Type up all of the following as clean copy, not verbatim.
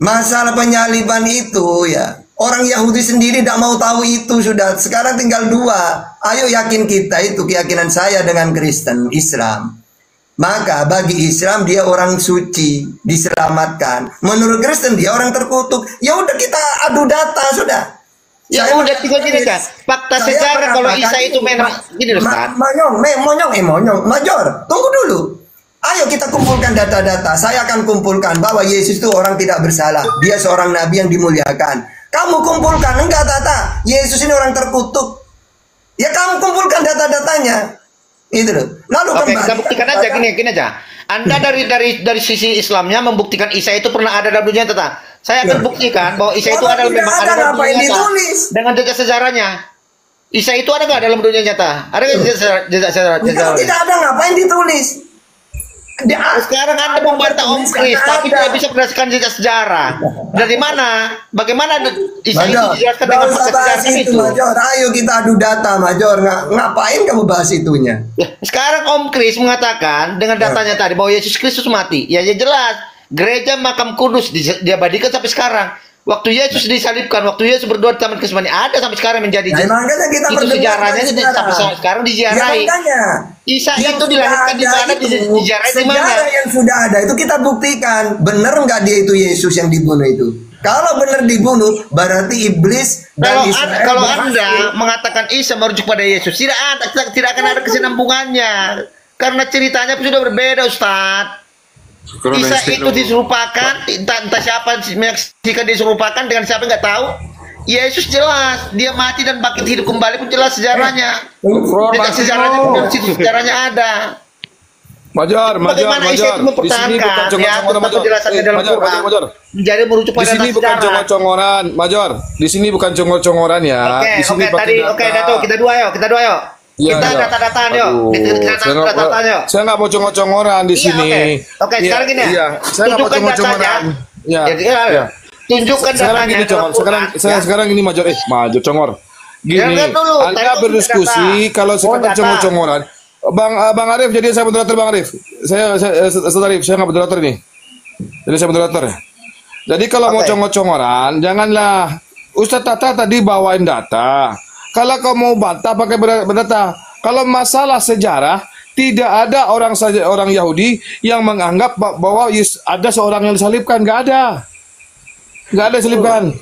Masalah penyaliban itu ya, orang Yahudi sendiri tidak mau tahu itu sudah. Sekarang tinggal dua. Ayo yakin kita, itu keyakinan saya dengan Kristen Islam. Maka bagi Islam dia orang suci, diselamatkan. Menurut Kristen dia orang terkutuk. Ya udah kita adu data sudah. Ya Saya udah tinggal gini kan. Fakta sejarah kalau Isa itu memang gini loh, Ustaz. Monyong, Major, tunggu dulu. Ayo kita kumpulkan data-data. Saya akan kumpulkan bahwa Yesus itu orang tidak bersalah. Dia seorang nabi yang dimuliakan. Kamu kumpulkan, enggak data. Yesus ini orang terkutuk. Ya kamu kumpulkan data-datanya. Itu loh. Lalu Oke, kembali. kita buktikan aja gini aja. Anda dari sisi Islamnya membuktikan Isa itu pernah ada dalam dunia nyata. Saya akan buktikan bahwa Isa itu Kalau adalah tidak memang ada, ada dalam ngapain dunia nyata. ditulis? Dengan jejak sejarahnya. Isa itu ada nggak dalam dunia nyata? Ada nggak jejak sejarah? Kalau tidak ada, ngapain ditulis? Sekarang Anda membantah Om Kris, tapi tidak bisa berdasarkan jejak sejarah. Dari mana? Bagaimana Isa itu dijelaskan dengan fakta sejarah itu, itu? Major. Ayo kita adu data, Major. Ngapain kamu bahas itunya? Ya, sekarang Om Kris mengatakan dengan datanya tadi bahwa Yesus Kristus mati. Ya jelas. Gereja Makam Kudus diabadikan sampai sekarang. Waktu Yesus disalibkan, waktu Yesus berdoa di Taman Getsemani ada sampai sekarang menjadi makanya kita itu sejarahnya sampai sekarang diziarahi. Isa itu dilahirkan di mana, diziarahi di mana? Sejarah yang sudah ada itu kita buktikan. Benar nggak dia itu Yesus yang dibunuh itu? Kalau benar dibunuh, berarti iblis dan Israel. Kalau Anda mengatakan Isa merujuk pada Yesus, tidak akan ada kesinambungannya. Karena ceritanya sudah berbeda, Ustadz. Isa itu diserupakan, entah siapa jika diserupakan dengan siapa nggak tahu. Yesus jelas dia mati dan bangkit hidup kembali pun jelas sejarahnya. Sejarahnya ada. Major. Isa itu mempertahankan ya penjelasannya dalam Quran. Menjadi merujuk pada di sini bukan congor-congoran, Major. Di sini bukan congor-congoran ya. Oke, tadi Dato, kita dua yuk. Kita data-dataan yuk. Saya nggak mau congor-congoran di sini. Oke, sekarang gini ya. Saya nggak mau congor-congoran. Ya. Tunjukkan datanya. Sekarang ini Major congor. Gini, Anda berdiskusi kalau sekarang congor-congoran. Bang Arif, jadi saya moderator Bang Arif. Saya nggak moderator nih. Jadi saya moderator. Jadi kalau mau congor-congoran, janganlah Ustadz Tata tadi bawain data. Kalau kau mau bantah pakai berdata. Kalau masalah sejarah, tidak ada orang Yahudi yang menganggap bahwa ada seorang yang disalibkan. Nggak ada disalibkan.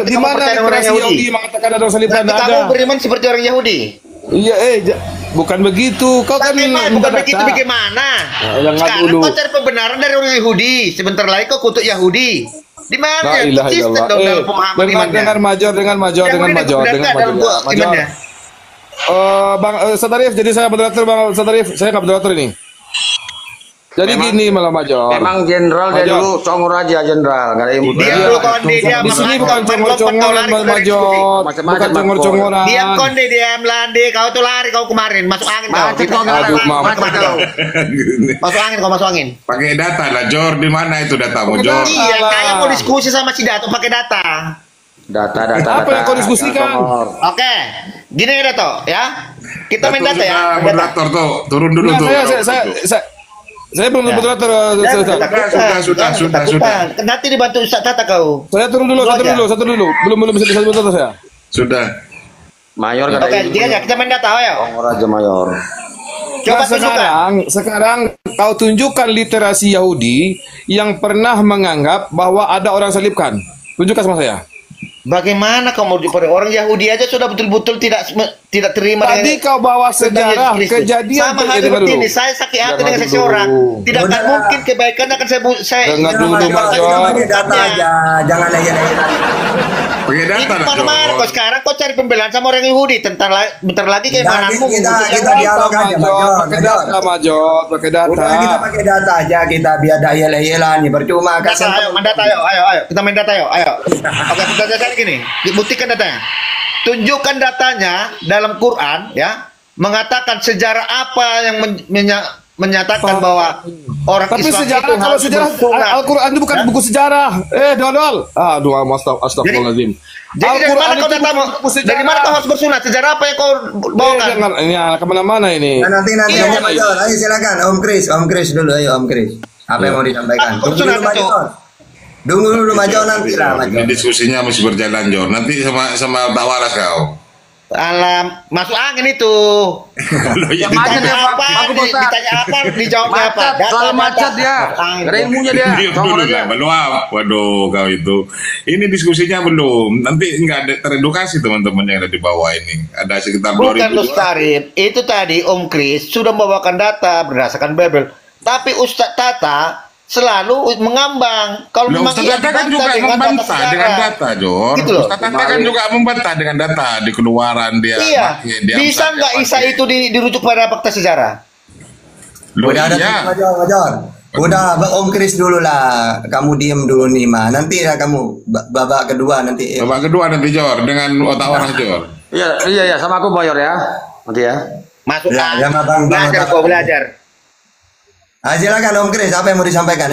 Di mana literasi Yahudi mengatakan ada orang disalibkan? Nggak ada. Kamu beriman seperti orang Yahudi? Iya, bukan begitu. Kau kan bukan begitu bagaimana? Sekarang kau cari pembenaran dari orang Yahudi. Sebentar lagi kau kutuk Yahudi. Di mana? Dengan Major. Bang Sadarif, jadi saya moderator Bang Sadarif, saya nggak moderator ini. Jadi gini malah Major. Memang jenderal dari dulu congor aja jenderal, nggak ada yang di sini bukan congor-congoran Major, bukan congor-congoran. Diam konde, diam lande, kau tuh lari kau kemarin masuk angin kau. Masuk angin. Pakai data lah Jor, di mana itu datamu Jor? Iya, kayak mau diskusi sama si Dato pakai data. Apa yang kau diskusikan? Oke, gini ya Dato ya. Kita main data ya. Moderator tuh, turun dulu tuh. Saya belum moderator. Sudah. Nanti dibantu Ustaz Tata kau. Saya turun dulu. Belum bisa moderator saya. Sudah. Mayor kata Oke, kita main data ya. Congor aja Mayor. Coba sekarang kau tunjukkan literasi Yahudi yang pernah menganggap bahwa ada orang salibkan. Tunjukkan sama saya. Bagaimana kau mau dipercaya? Orang Yahudi aja sudah betul-betul tidak terima. Tadi kau bawa sejarah kejadian sama hal seperti ini. Saya sakit hati dengan seseorang. Tidak akan mungkin kebaikan akan saya. Dengar dulu pakai data aja, jangan aja. Pakai data lah. Mana kau sekarang kau cari pembelaan sama orang Yahudi bentar lagi kayak mana? Kita dialog aja, pakai data Major, pakai data. Kita pakai data aja, kita biar ada yel-yelan nih percuma. Ayo, kita main data ayo. Oke, kita gini, buktikan datanya. Tunjukkan datanya dalam Quran ya, mengatakan sejarah apa yang menyatakan bahwa orang Islam sejarah, itu kalau sejarah Al-Quran itu bukan buku sejarah. Dodol. Astagfirullahaladzim. Jadi dari mana kau harus bersunat? Sejarah apa yang kau bawakan? Ini kemana-mana ini. Nanti Major. Ayo silakan Om Kris dulu, ayo Om Kris. Apa yang mau disampaikan? dulu Majo, nanti lah Majo. Ini diskusinya masih berjalan Jor. Nanti sama Pak Waras kau. Alam, masuk angin itu. Loh, ya, Ditanya apa, dijawabnya apa? Soal macet dia. Ada ilmunya dia. Diam dulu lah, belum. Waduh, kau itu. Ini diskusinya belum. Nanti nggak ada teredukasi teman-teman yang ada di bawah ini. Ada sekitar 2000. Bukan Ustaz, itu tadi Om Kris sudah membawakan data berdasarkan Bible. Tapi Ustadz Tata selalu mengambang. Kalau memang Ustaz Tata kan juga membantah dengan data, Jor. Gitu loh. Ustaz Tata kan juga membantah dengan data di keluaran dia. Iya. Bisa nggak Isa itu dirujuk pada fakta sejarah? Loh, Udah ada iya. Majo. Udah Om Kris dulu lah. Kamu diem dulu nih mah. Nanti ya kamu babak kedua nanti. Babak kedua nanti Jor dengan otak orang Jor. Iya, sama aku Mayor ya. Nanti ya. Masuk Ya, Bang. belajar kok belajar. Silakan Om Kris, apa yang mau disampaikan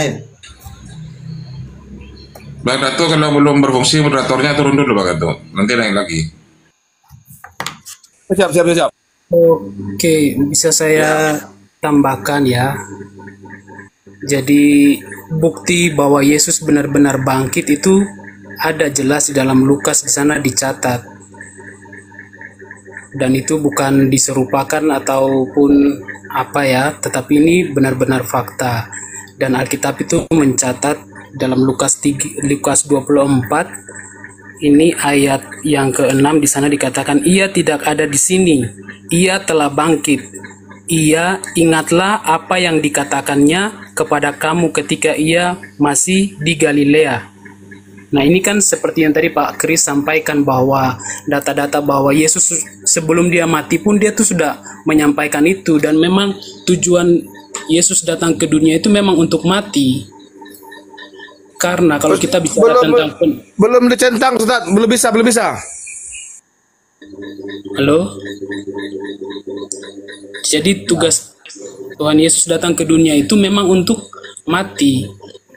Bang Dato kalau belum berfungsi moderatornya turun dulu Bang Dato. Nanti naik lagi. Siap. Oke, bisa saya tambahkan ya. Jadi bukti bahwa Yesus benar-benar bangkit itu ada jelas di dalam Lukas, di sana dicatat. Dan itu bukan diserupakan ataupun apa ya, tetapi ini benar-benar fakta. Dan Alkitab itu mencatat dalam Lukas 24 ini ayat yang ke-6 di sana dikatakan, ia tidak ada di sini, ia telah bangkit. Ia ingatlah apa yang dikatakannya kepada kamu ketika ia masih di Galilea. Nah, ini kan seperti yang tadi Pak Kris sampaikan bahwa data-data bahwa Yesus sebelum dia mati pun dia tuh sudah menyampaikan itu, dan memang tujuan Yesus datang ke dunia itu memang untuk mati. Karena kalau kita bicara tentang belum dicentang Ustaz, belum bisa. Halo. Jadi tugas Tuhan Yesus datang ke dunia itu memang untuk mati.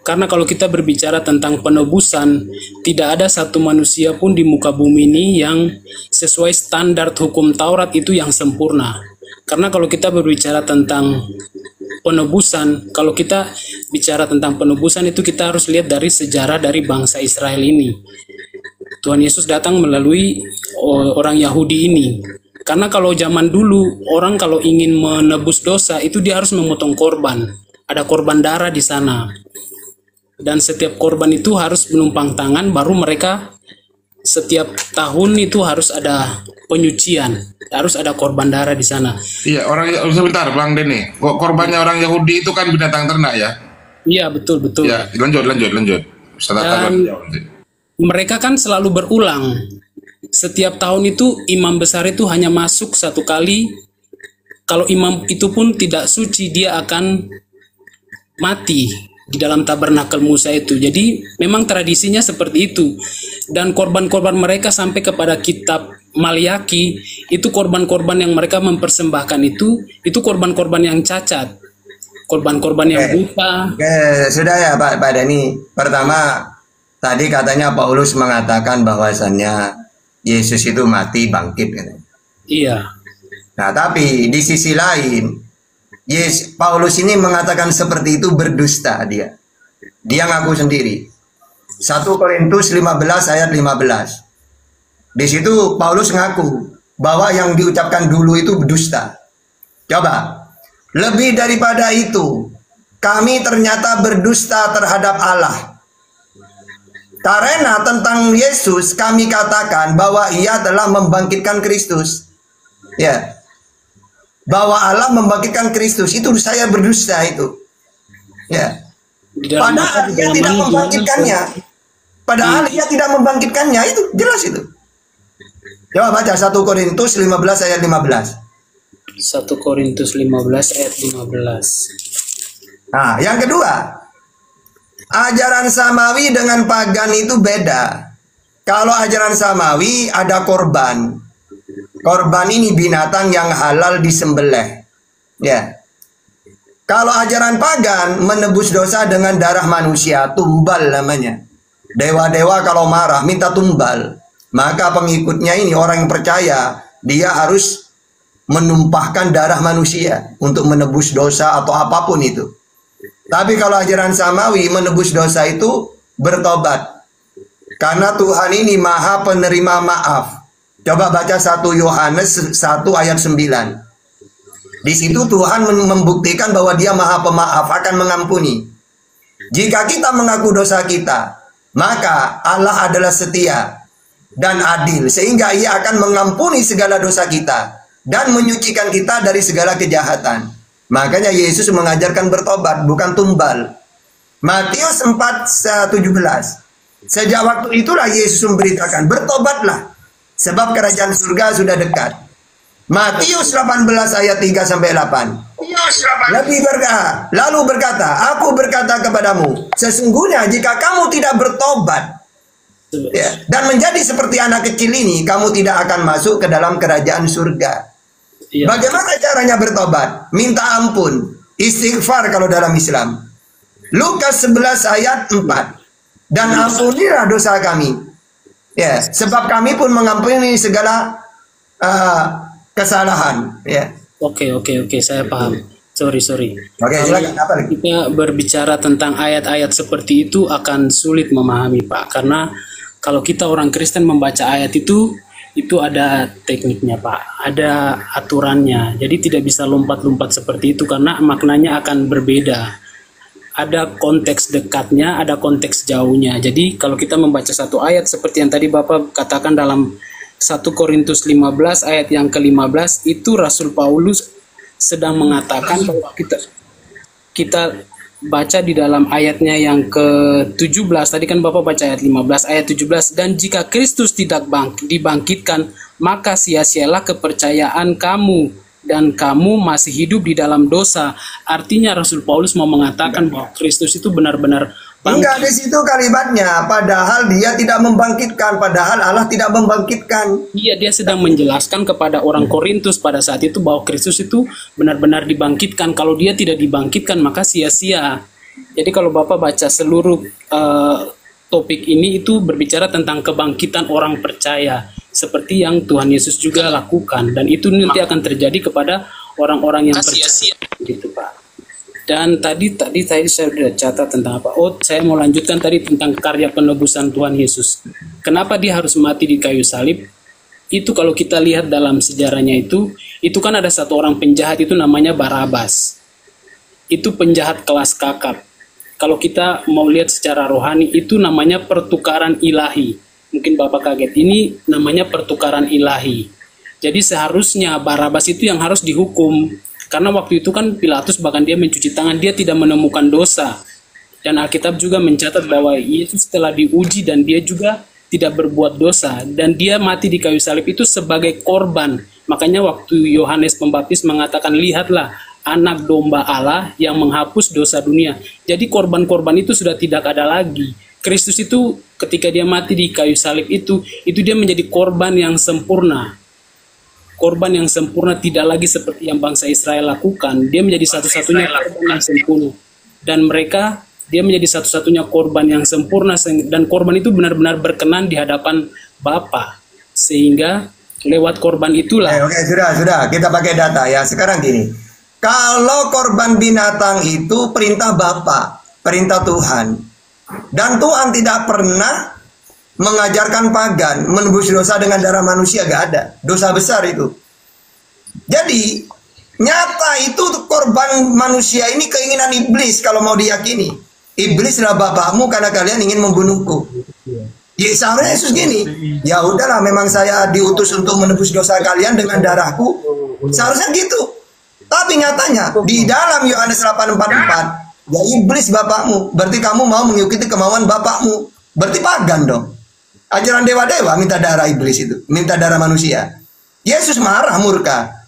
Karena kalau kita berbicara tentang penebusan, tidak ada satu manusia pun di muka bumi ini yang sesuai standar hukum Taurat itu yang sempurna. Karena kalau kita berbicara tentang penebusan, kalau kita bicara tentang penebusan itu kita harus lihat dari sejarah dari bangsa Israel ini. Tuhan Yesus datang melalui orang Yahudi ini. Karena kalau zaman dulu, orang kalau ingin menebus dosa itu dia harus memotong korban. Ada korban darah di sana. Dan setiap korban itu harus menumpang tangan, baru mereka setiap tahun itu harus ada penyucian, harus ada korban darah di sana. Iya, sebentar Bang Denny. Korbannya orang Yahudi itu kan binatang ternak ya? Iya, betul. Ya, lanjut. Dan mereka kan selalu berulang. Setiap tahun itu imam besar itu hanya masuk satu kali. Kalau imam itu pun tidak suci, dia akan mati di dalam tabernakel Musa itu. Jadi memang tradisinya seperti itu. Dan korban-korban mereka sampai kepada kitab Maliaki, itu korban-korban yang mereka mempersembahkan itu korban-korban yang cacat, korban-korban yang buta. Sudah ya Pak Dhani. Pertama, tadi katanya Paulus mengatakan bahwasannya Yesus itu mati bangkit. Iya. Nah, tapi di sisi lain, Paulus ini mengatakan seperti itu berdusta dia. Dia ngaku sendiri. 1 Korintus 15 ayat 15. Di situ Paulus ngaku bahwa yang diucapkan dulu itu berdusta. Coba. Lebih daripada itu, kami ternyata berdusta terhadap Allah. Karena tentang Yesus kami katakan bahwa ia telah membangkitkan Kristus. Ya. Bahwa Allah membangkitkan Kristus, itu saya berdusta itu. Ya. Padahal dia tidak membangkitkannya. Padahal dia tidak membangkitkannya, itu jelas itu. Coba baca 1 Korintus 15 ayat 15. 1 Korintus 15 ayat 15. Nah, yang kedua, ajaran samawi dengan pagan itu beda. Kalau ajaran samawi ada korban. Korban ini binatang yang halal disembelih. Ya. Kalau ajaran pagan menebus dosa dengan darah manusia, tumbal namanya. Dewa-dewa kalau marah minta tumbal. Maka pengikutnya ini orang yang percaya, dia harus menumpahkan darah manusia untuk menebus dosa atau apapun itu. Tapi kalau ajaran samawi menebus dosa itu bertobat. Karena Tuhan ini maha penerima maaf. Coba baca 1 Yohanes 1 ayat 9. Di situ Tuhan membuktikan bahwa dia maha pemaaf, akan mengampuni. Jika kita mengaku dosa kita, maka Allah adalah setia dan adil, sehingga ia akan mengampuni segala dosa kita dan menyucikan kita dari segala kejahatan. Makanya Yesus mengajarkan bertobat, bukan tumbal. Matius 4:17. Sejak waktu itulah Yesus memberitakan, bertobatlah, sebab kerajaan surga sudah dekat. Matius 18 ayat 3-8. Lalu berkata, aku berkata kepadamu, sesungguhnya jika kamu tidak bertobat dan menjadi seperti anak kecil ini, kamu tidak akan masuk ke dalam kerajaan surga. Bagaimana caranya bertobat? Minta ampun, istighfar kalau dalam Islam. Lukas 11 ayat 4. Dan ampunilah dosa kami, sebab kami pun mengampuni segala kesalahan. Oke, saya paham. Sorry. Oke, silakan. Apa lagi? Kita berbicara tentang ayat-ayat seperti itu akan sulit memahami, Pak, karena kalau kita orang Kristen membaca ayat itu ada tekniknya, Pak, ada aturannya. Jadi tidak bisa lompat-lompat seperti itu karena maknanya akan berbeda. Ada konteks dekatnya, ada konteks jauhnya. Jadi kalau kita membaca satu ayat seperti yang tadi Bapak katakan dalam 1 Korintus 15 ayat yang ke-15, itu Rasul Paulus sedang mengatakan bahwa kita baca di dalam ayatnya yang ke-17. Tadi kan Bapak baca ayat 15, ayat 17. Dan jika Kristus tidak dibangkitkan, maka sia-sialah kepercayaan kamu, dan kamu masih hidup di dalam dosa. Artinya Rasul Paulus mau mengatakan bahwa Kristus itu benar-benar bangkit. Enggak, di situ kalimatnya. Padahal dia tidak membangkitkan. Padahal Allah tidak membangkitkan. Iya, dia sedang menjelaskan kepada orang Korintus pada saat itu bahwa Kristus itu benar-benar dibangkitkan. Kalau dia tidak dibangkitkan, maka sia-sia. Jadi kalau Bapak baca seluruh topik ini, itu berbicara tentang kebangkitan orang percaya, seperti yang Tuhan Yesus juga lakukan, dan itu nanti akan terjadi kepada orang-orang yang percaya, gitu, Pak. Dan tadi saya sudah catat tentang apa? Oh, saya mau lanjutkan tadi tentang karya penebusan Tuhan Yesus. Kenapa dia harus mati di kayu salib? Itu kalau kita lihat dalam sejarahnya itu kan ada satu orang penjahat, itu namanya Barabas. Itu penjahat kelas kakap. Kalau kita mau lihat secara rohani, itu namanya pertukaran ilahi. Mungkin Bapak kaget, ini namanya pertukaran ilahi. Jadi seharusnya Barabas itu yang harus dihukum. Karena waktu itu kan Pilatus bahkan dia mencuci tangan, dia tidak menemukan dosa. Dan Alkitab juga mencatat bahwa Yesus telah diuji dan dia juga tidak berbuat dosa. Dan dia mati di kayu salib itu sebagai korban. Makanya waktu Yohanes Pembaptis mengatakan, lihatlah anak domba Allah yang menghapus dosa dunia. Jadi korban-korban itu sudah tidak ada lagi. Kristus itu ketika dia mati di kayu salib itu dia menjadi korban yang sempurna. Korban yang sempurna, tidak lagi seperti yang bangsa Israel lakukan. Dia menjadi satu-satunya korban yang sempurna. Dan dia menjadi satu-satunya korban yang sempurna, dan korban itu benar-benar berkenan di hadapan Bapa. Sehingga lewat korban itulah. Oke, sudah. Kita pakai data ya. Sekarang gini. Kalau korban binatang itu perintah Bapa, perintah Tuhan. Dan Tuhan tidak pernah mengajarkan pagan menebus dosa dengan darah manusia, gak ada. Dosa besar itu. Jadi nyata itu korban manusia ini keinginan iblis kalau mau diyakini. Iblis adalah bapakmu karena kalian ingin membunuhku. Ya seharusnya Yesus gini, ya udahlah, memang saya diutus untuk menebus dosa kalian dengan darahku. Seharusnya gitu. Tapi nyatanya di dalam Yohanes 8:44, ya iblis bapakmu, berarti kamu mau mengikuti kemauan bapakmu, berarti pagan dong. Ajaran dewa-dewa minta darah iblis itu, minta darah manusia. Yesus marah, murka,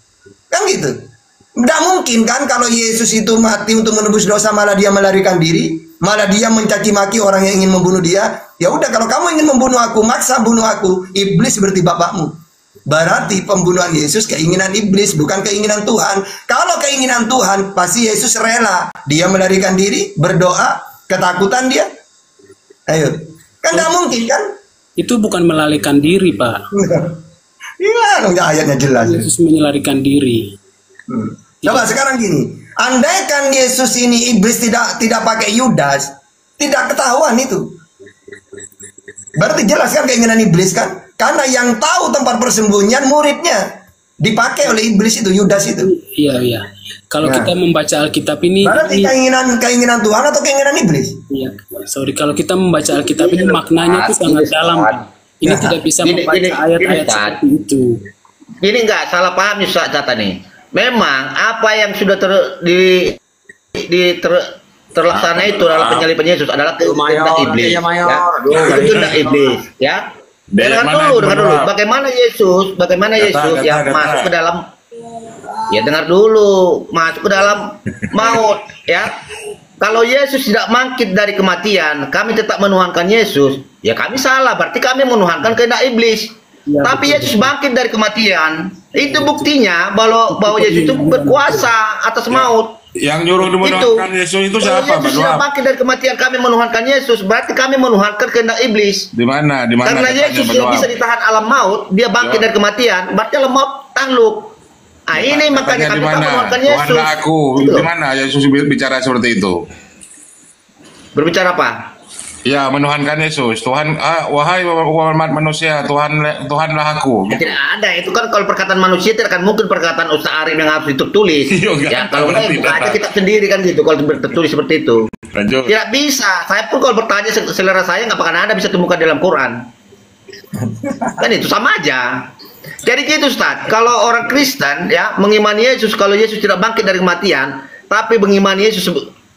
kan gitu. Tidak mungkin kan kalau Yesus itu mati untuk menebus dosa malah dia melarikan diri, malah dia mencaci maki orang yang ingin membunuh dia. Ya udah, kalau kamu ingin membunuh aku, maksa bunuh aku. Iblis berarti bapakmu. Berarti pembunuhan Yesus keinginan iblis, bukan keinginan Tuhan. Kalau keinginan Tuhan, pasti Yesus rela. Dia melarikan diri, berdoa, ketakutan dia. Ayo, kan tidak mungkin kan? Itu bukan melarikan diri, Pak. Iya, ayatnya jelas. Yesus menyelarikan diri. Coba sekarang gini, andaikan Yesus ini iblis tidak pakai Yudas, tidak ketahuan itu. Berarti jelas kan keinginan iblis kan? Karena yang tahu tempat persembunyian muridnya dipakai oleh iblis itu, Yudas itu. Iya, iya. Kalau kita membaca Alkitab ini, berarti keinginan Tuhan atau keinginan iblis? Iya, sorry, kalau kita membaca Alkitab ini maknanya itu sangat dalam. Ini tidak bisa membaca ayat-ayat seperti itu. Ini enggak salah paham Ustaz Tata nih. Memang apa yang sudah terlaksana itu dalam penyaliban Yesus adalah kehendak iblis. Ya. Itu kehendak iblis, ya. Dengar dulu. Bagaimana Yesus yang masuk ke dalam, ya dengar dulu, masuk ke dalam maut, ya. Kalau Yesus tidak bangkit dari kematian, kami tetap menuhankan Yesus, ya kami salah, berarti kami menuhankan kehendak iblis. Ya, tapi betul. Yesus bangkit dari kematian, itu buktinya bahwa Yesus itu berkuasa atas maut. Yang nyuruh menuhankan Yesus itu siapa? Yesus tidak bangkit dari kematian, kami menuhankan Yesus, berarti kami menuhankan kehendak iblis. Di mana? Karena Yesus yang bisa ditahan alam maut, dia bangkit dari kematian, berarti alam maut takluk. Nah, ini makanya kami menuhankan Yesus. Tuhan aku, di mana Yesus bicara seperti itu? Berbicara apa? Ya, menuhankan Yesus. Tuhan, wahai umat manusia, Tuhanlah aku. Tidak ada. Itu kan kalau perkataan manusia tidak akan mungkin perkataan Ustaz Arif yang harus ditulis. Ya, kalau buka aja kitab sendiri kan gitu. Kalau tertulis seperti itu. Lanjut. Tidak bisa. Saya pun kalau bertanya selera saya nggak akan ada bisa temukan dalam Quran. Kan itu sama aja. Jadi gitu Ustaz. Kalau orang Kristen ya mengimani Yesus, kalau Yesus tidak bangkit dari kematian, tapi mengimani Yesus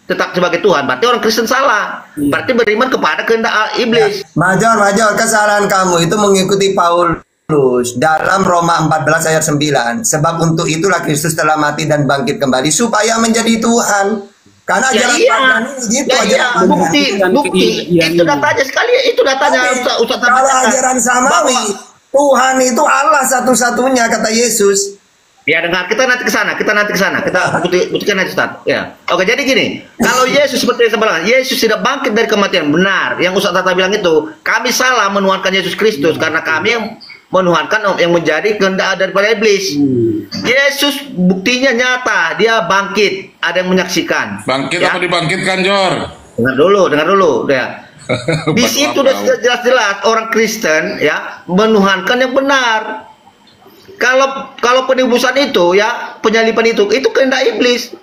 tetap sebagai Tuhan, berarti orang Kristen salah. Berarti beriman kepada kehendak iblis. Ya. Major, kesalahan kamu itu mengikuti Paulus dalam Roma 14 ayat 9. Sebab untuk itulah Kristus telah mati dan bangkit kembali supaya menjadi Tuhan. Karena ajaran pagani gitu aja. Bukti. Itu datanya sekali, itu datanya Ustaz. Kalau ajaran samawi, Tuhan itu Allah satu-satunya kata Yesus. Ya dengar, kita nanti ke sana, kita buktikan nanti Ustaz. Ya. Oke, jadi gini, kalau Yesus seperti yang saya bilang, Yesus tidak bangkit dari kematian, benar. Yang Ustaz Tata bilang itu, kami salah menuhankan Yesus Kristus karena kami yang menuhankan yang menjadi kehendak daripada iblis. Yesus buktinya nyata, dia bangkit, ada yang menyaksikan. Bangkit ya? apa dibangkitkan, Jor? Dengar dulu, ya. Di situ udah jelas-jelas orang Kristen ya menuhankan yang benar. Kalau penebusan itu ya, penyaliban itu kehendak iblis.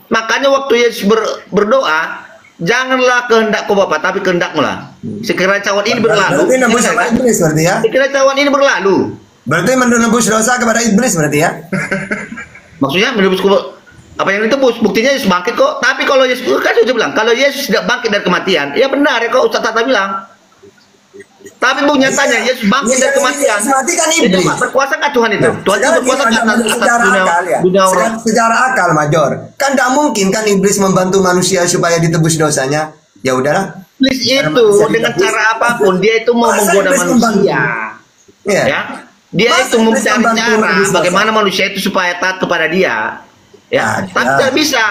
Makanya waktu Yesus berdoa, janganlah kehendakku Bapa, tapi kehendakmu lah. Sekiranya cawan ini berlalu. Berarti menebus sama iblis berarti ya? Sekiranya cawan ini berlalu. Berarti menebus dosa kepada iblis berarti ya? Maksudnya menebus apa yang ditebus? Buktinya Yesus bangkit kok. Tapi kalau Yesus kan sudah bilang, kalau Yesus tidak bangkit dari kematian, ya benar ya kok Ustaz Tata bilang. Tapi nyatanya Yesus bangkit dari kematian. Itu berkuasa kan Tuhan itu? Tuhan itu berkuasa kan atas dunia orang. Secara akal, Major. Kan tidak mungkin kan iblis membantu manusia supaya ditebus dosanya. Ya udahlah. Iblis itu dengan cara apapun dia itu mau menggoda manusia. Ya. Dia itu mencari cara bagaimana manusia itu supaya taat kepada dia. Ya, tapi tidak bisa.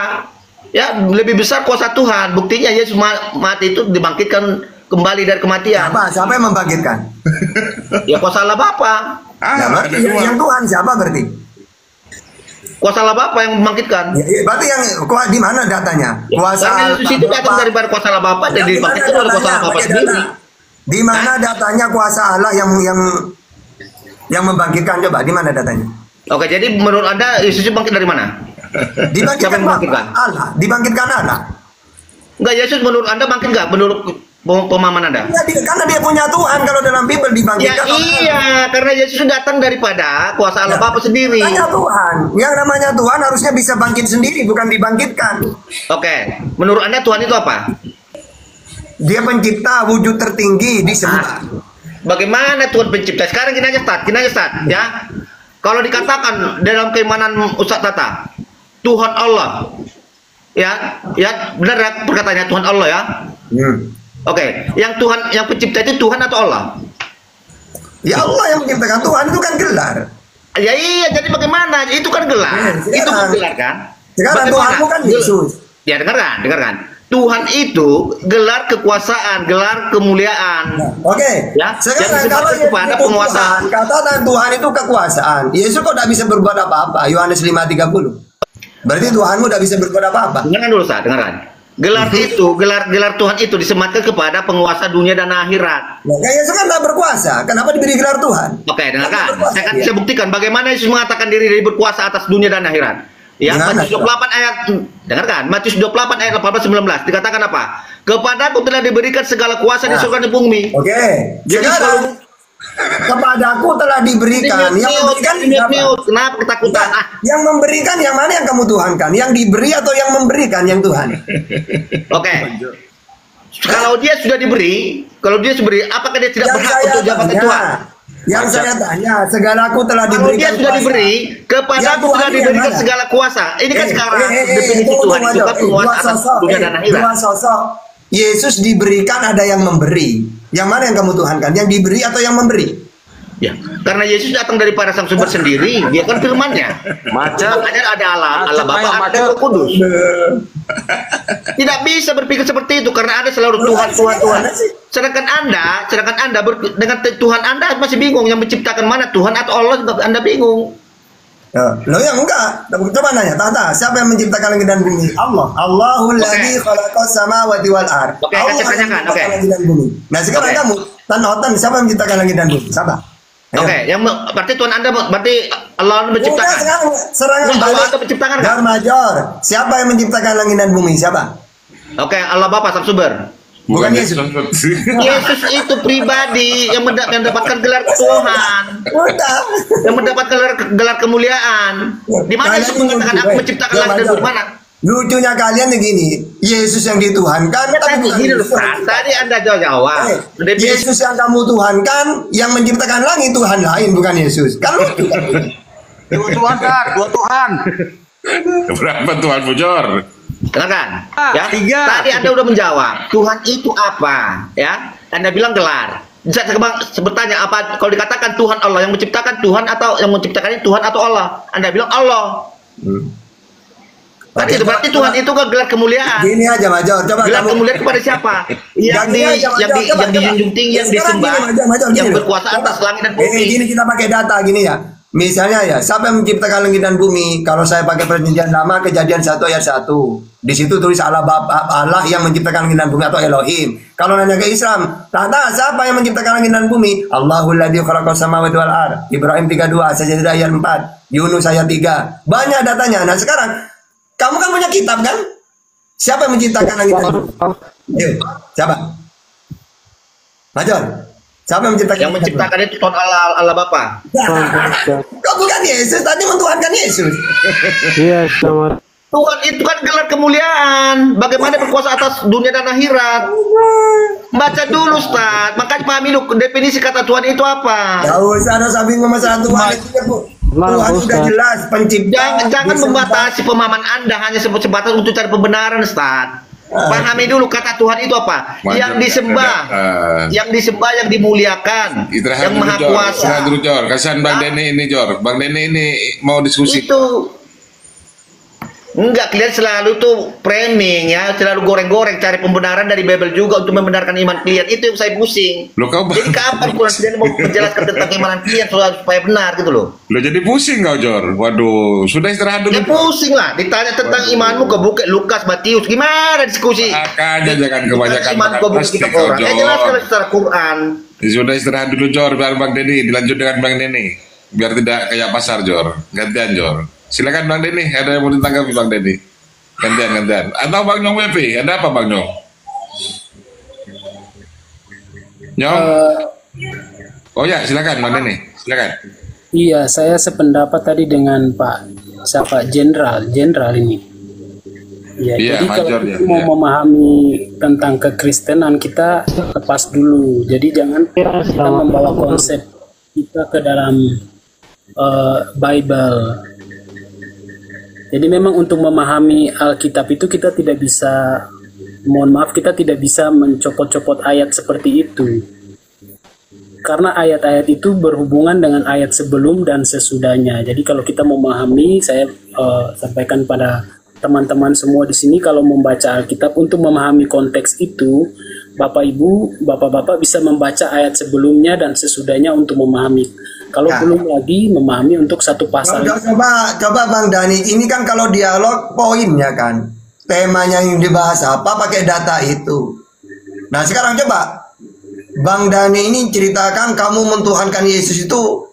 Ya, lebih besar kuasa Tuhan. Buktinya Yesus mati itu dibangkitkan kembali dari kematian. Siapa yang membangkitkan? Ya kuasa Allah Bapa. Yang Tuhan siapa berarti? Kuasa Allah Bapa yang membangkitkan. Berarti yang di mana datanya? Kuasa Yesus itu datang daripada kuasa Allah Bapa dan dibangkitkan oleh kuasa Allah Bapa sendiri. Di mana datanya kuasa Allah yang membangkitkan, coba di mana datanya? Oke, jadi menurut Anda Yesus bangkit dari mana? Dibangkitkan Allah. Dibangkitkan Allah. Enggak, Yesus menurut Anda bangkit enggak? Menurut pemahaman Anda? Ya, karena dia punya Tuhan, kalau dalam Bible dibangkitkan. Ya, iya, karena Yesus datang daripada kuasa Allah Bapa sendiri. Namanya Tuhan. Yang namanya Tuhan harusnya bisa bangkit sendiri, bukan dibangkitkan. Oke, menurut Anda Tuhan itu apa? Dia pencipta, wujud tertinggi disembah. Bagaimana Tuhan pencipta? Sekarang gini aja Ustaz, ya. Kalau dikatakan dalam keimanan Ustaz Tata, Tuhan Allah. Ya, benar ya perkataannya Tuhan Allah ya. Oke, yang pencipta itu Tuhan atau Allah? Ya Allah yang menciptakan. Tuhan itu kan gelar. Ya iya, jadi bagaimana? Itu kan gelar. Itu kan gelar kan? Sekarang Tuhanmu kan Yesus. Ya dengarkan. Tuhan itu gelar kekuasaan, gelar kemuliaan. Oke. Ya. Sekarang kalau kepada penguasa. Katakan Tuhan itu kekuasaan. Yesus kok tidak bisa berbuat apa-apa? Yohanes 5:30. Berarti Tuhanmu tidak bisa berbuat apa-apa. Dengarkan dulu, Ustaz, dengarkan. Gelar itu, gelar Tuhan itu disematkan kepada penguasa dunia dan akhirat. Nah, Yesus kan tak berkuasa. Kenapa diberi gelar Tuhan? Oke, dengarkan. Saya akan bisa buktikan bagaimana Yesus mengatakan diri berkuasa atas dunia dan akhirat. Ya, Matius 28 ayat, dengarkan, Matius 28 ayat 18-19 dikatakan apa? Kepadaku telah diberikan segala kuasa di surga dan bumi. Oke. Sekarang kepadaku telah diberikan. Yang memberikan siapa? Kenapa ketakutan? Yang memberikan yang mana yang kamu tuhankan? Yang diberi atau yang memberikan yang Tuhan? Oke. Kalau dia sudah diberi, apakah dia tidak berhak untuk jabatan Tuhan? Yang saya tanya, segalaku telah diberikan. Kalau dia sudah diberi, kepadaku telah diberikan segala kuasa. Ini kan sekarang definisi Tuhan itu kan penguasa atas dunia dan akhirat. Dua sosok. Yesus diberikan, ada yang memberi. Yang mana yang kamu tuhankan? Yang diberi atau yang memberi? Ya, karena Yesus datang daripada Sang Sumber sendiri, dia kan firman-Nya. Makanya ada Allah Bapa, ada Roh Kudus. Tidak bisa berpikir seperti itu karena ada selalu Tuhan. Sedangkan Anda dengan Tuhan Anda masih bingung, yang menciptakan mana Tuhan atau Allah, Anda bingung. Loh yang enggak, coba nanya, Tata, siapa yang menciptakan langit dan bumi? Allah. Allahul ladzi khalaqas samawati wal ard. Oke, saya tanyakan. Oke. Nah, sekarang kamu, Tan, siapa yang menciptakan langit dan bumi? Siapa? Oke, yang berarti Tuhan Anda berarti Allah menciptakan. Serangan Allah menciptakan kan? Major. Siapa yang menciptakan langit dan bumi? Siapa? Oke, Allah Bapa Sang Sumber. Bukan Yesus. Yesus itu pribadi yang mendapatkan gelar Tuhan. Yang mendapatkan gelar kemuliaan. Di mana Yesus mengatakan aku menciptakan langit dan bumi? Mana? Lucunya kalian begini, Yesus yang dituhankan, tapi bukan gini loh, tadi Anda jawab. Yesus yang kamu tuhankan, yang menciptakan langit Tuhan lain, bukan Yesus. Kan lucu kan? Dua Tuhan, dua Tuhan. Berapa Tuhan bocor? Silakan. Ya, 3. Tadi Anda udah menjawab. Tuhan itu apa? Ya, Anda bilang gelar. Saya bertanya apa? Kalau dikatakan Tuhan Allah yang menciptakan Tuhan atau yang menciptakan Tuhan atau Allah? Anda bilang Allah. Berarti Tuhan itu kan gelar kemuliaan. Gini aja Major, coba gelar kemuliaan kepada siapa? Yang dijunjung tinggi, yang disembah, yang berkuasa atas langit dan bumi. Gini kita pakai data gini ya. Misalnya ya, siapa yang menciptakan langit dan bumi? Kalau saya pakai perjanjian lama, Kejadian 1 ayat 1. Di situ tulis Allah Bapa, Allah yang menciptakan langit dan bumi atau Elohim. Kalau nanya ke Islam, Tata, siapa yang menciptakan langit dan bumi? Allahul ladzi khalaqas samawati wal ard. Ibrahim 32, Sajdah ayat 4, Yunus ayat 3. Banyak datanya. Nah, sekarang kamu kan punya kitab kan? Siapa yang menciptakan langit dan bumi? Siapa? Major. Siapa yang menciptakan? Yang menciptakan itu Tuhan Allah Bapa. Kok bukan Yesus? Tadi mentuhankan Yesus. Iya, sama. Tuhan itu kan gelar kemuliaan. Bagaimana berkuasa atas dunia dan akhirat? Baca dulu, Ustaz. Makanya pahami lu definisi kata Tuhan itu apa. Ya usah, ada bingung masalah Tuhan itu ya, Bu. Tuhan sudah jelas pencipta. Jangan membatasi pemahaman Anda hanya sebatas untuk cari pembenaran, Ustaz. Pahami dulu kata Tuhan itu apa? Yang disembah, yang dimuliakan, yang maha kuasa. Istirahat dulu, Jor. Kasihan Bang Denny ini, Jor. Bang Denny ini mau diskusi. Itu enggak, kalian selalu tuh framing ya, selalu goreng-goreng cari pembenaran dari Bible juga untuk membenarkan iman kalian. Itu yang saya pusing. Jadi kapan kalian mau menjelaskan tentang iman kalian supaya benar gitu loh. Lo jadi pusing kau, Jor. Waduh, sudah istirahat dulu. Ya pusing lah, ditanya tentang imanmu ke buku Lukas, Matius, gimana diskusi? Makanya jangan kebanyakan makan plastik kau, Jor. Jelaskan secara Quran. Sudah istirahat dulu, Jor. Biar Bang Denny dilanjut dengan Bang Denny. Biar tidak kayak pasar, Jor. Gantian, Jor. Silakan Bang Denny, ada yang mau ditanggapi Bang Denny? Gantian. Atau Bang Nyong WP, ada apa Bang Nyong? Nyong? Oh ya, silakan Bang Denny, silakan. Iya, saya sependapat tadi dengan Pak Jenderal ini. Ya, iya, jadi kalau kita mau memahami tentang kekristenan, kita lepas dulu. Jadi jangan kita membawa konsep kita ke dalam Bible. Jadi memang untuk memahami Alkitab itu kita tidak bisa, kita tidak bisa mencopot-copot ayat seperti itu. Karena ayat-ayat itu berhubungan dengan ayat sebelum dan sesudahnya. Jadi kalau kita memahami, saya sampaikan pada teman-teman semua di sini, kalau membaca Alkitab untuk memahami konteks itu, Bapak Ibu, Bapak-bapak bisa membaca ayat sebelumnya dan sesudahnya untuk memahami. Kalau belum lagi memahami untuk satu pasal. Coba Bang Dani, ini kan kalau dialog poinnya kan. temanya yang dibahas apa, pakai data itu. Nah sekarang coba Bang Dani ini ceritakan kamu mentuhankan Yesus itu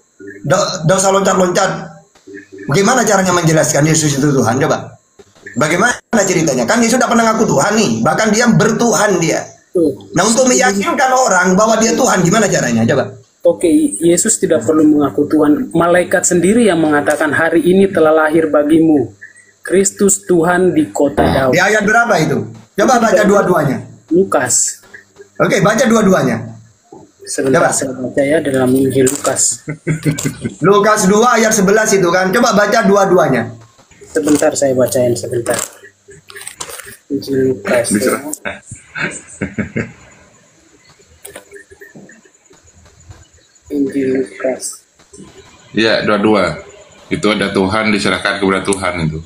dosa loncat-loncat. Bagaimana caranya menjelaskan Yesus itu Tuhan? Coba. Bagaimana ceritanya? Kan dia sudah pernah ngaku Tuhan nih. Bahkan dia bertuhan dia. Nah untuk meyakinkan orang bahwa dia Tuhan, gimana caranya? Coba. Oke, Yesus tidak perlu mengaku Tuhan. Malaikat sendiri yang mengatakan hari ini telah lahir bagimu Kristus Tuhan di kota Daud. Di ayat berapa itu? Coba baca dua-duanya. Lukas. Oke, baca dua-duanya. Sebentar saya baca ya dalam Injil Lukas. Lukas 2 ayat 11 itu kan. Coba baca dua-duanya. Sebentar saya bacain sebentar. Injil Lukas. Ya. Injil Lukas. Iya, dua-dua. Itu ada Tuhan diserahkan kepada Tuhan itu.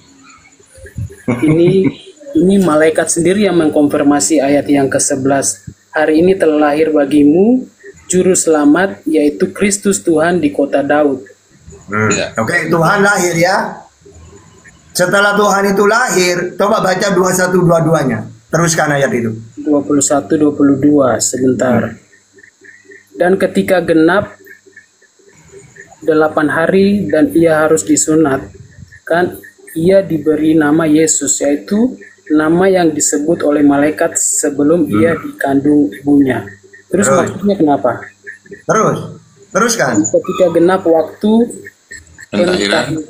Ini malaikat sendiri yang mengkonfirmasi ayat yang ke-11. Hari ini telah lahir bagimu juru selamat, yaitu Kristus Tuhan di kota Daud. Ya. Oke, Tuhan lahir ya. Setelah Tuhan itu lahir, coba baca 21-22-nya. Teruskan ayat itu. 21-22 sebentar. Dan ketika genap 8 hari dan ia harus disunat, kan ia diberi nama Yesus, yaitu nama yang disebut oleh malaikat sebelum ia dikandung ibunya. Terus maksudnya kenapa? Teruskan. Ketika genap waktu pentahiran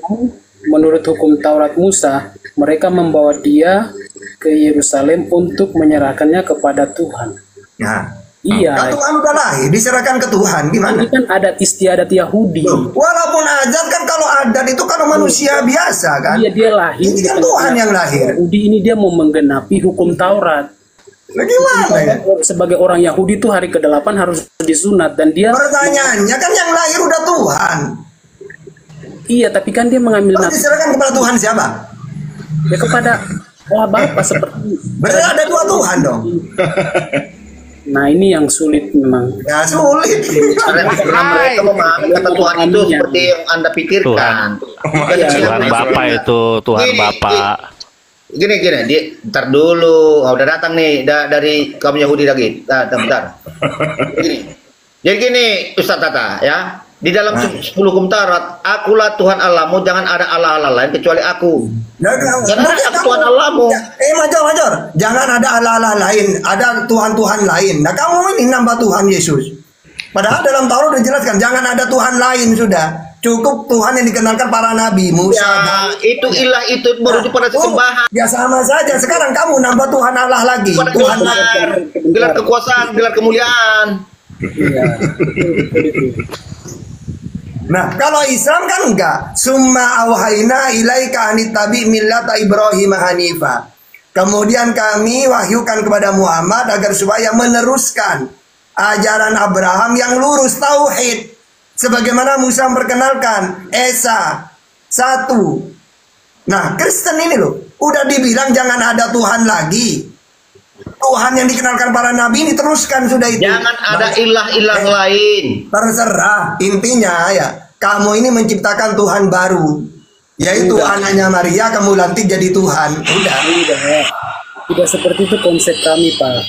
menurut hukum Taurat Musa, mereka membawa dia ke Yerusalem untuk menyerahkannya kepada Tuhan. Nah, iya. Tuhan udah lahir, diserahkan ke Tuhan. Gimana? Ini kan adat istiadat Yahudi. Walaupun adat kan, kalau adat itu kalau manusia biasa kan. Iya, dia lahir. Ini kan Tuhan yang lahir. Yahudi ini dia mau menggenapi hukum Taurat. Bagaimana ya? Sebagai orang Yahudi itu hari ke-8 harus disunat dan dia. Pertanyaannya kan yang lahir udah Tuhan. Iya, tapi kan dia mengambil Terus diserahkan kepada Tuhan siapa? ya kepada Allah Bapa seperti. Berarti ada dua Tuhan dong. Nah ini yang sulit memang. Ya sulit. Karena mereka memahami kata Tuhan itu seperti yang Anda pikirkan. Tuhan Bapa itu Tuhan Bapa. Gini, ntar dulu. Udah datang nih dari kaum Yahudi lagi. Bentar. Jadi gini, Ustaz Tata ya. Di dalam 10 hukum Taurat, akulah Tuhan Allahmu, jangan ada Allah-Allah lain kecuali aku. Karena aku Tuhan Allahmu. Major. Jangan ada Allah-Allah lain, ada Tuhan-Tuhan lain. Nah kamu ini nambah Tuhan Yesus. Padahal dalam Taurat udah jelaskan, jangan ada Tuhan lain sudah. Cukup Tuhan yang dikenalkan para nabi, Musa. Ya, itu ilah itu merujuk pada sesembahan. Ya sama saja. Sekarang kamu nambah Tuhan Allah lagi. Tuhan gelar kekuasaan, gelar kemuliaan. Iya. Nah, kalau Islam kan enggak. Summa auhayna ilaika anittabi millata Ibrahim hanifa. Kemudian kami wahyukan kepada Muhammad agar supaya meneruskan ajaran Abraham yang lurus, tauhid. Sebagaimana Musa memperkenalkan Esa satu. Nah, Kristen ini loh, udah dibilang jangan ada Tuhan lagi. Tuhan yang dikenalkan para nabi ini teruskan sudah itu. Jangan ada ilah-ilah lain. Terserah. Intinya ya, kamu ini menciptakan Tuhan baru, yaitu anaknya Maria, kamu lantik jadi Tuhan. Udah. Tidak seperti itu konsep kami, Pak.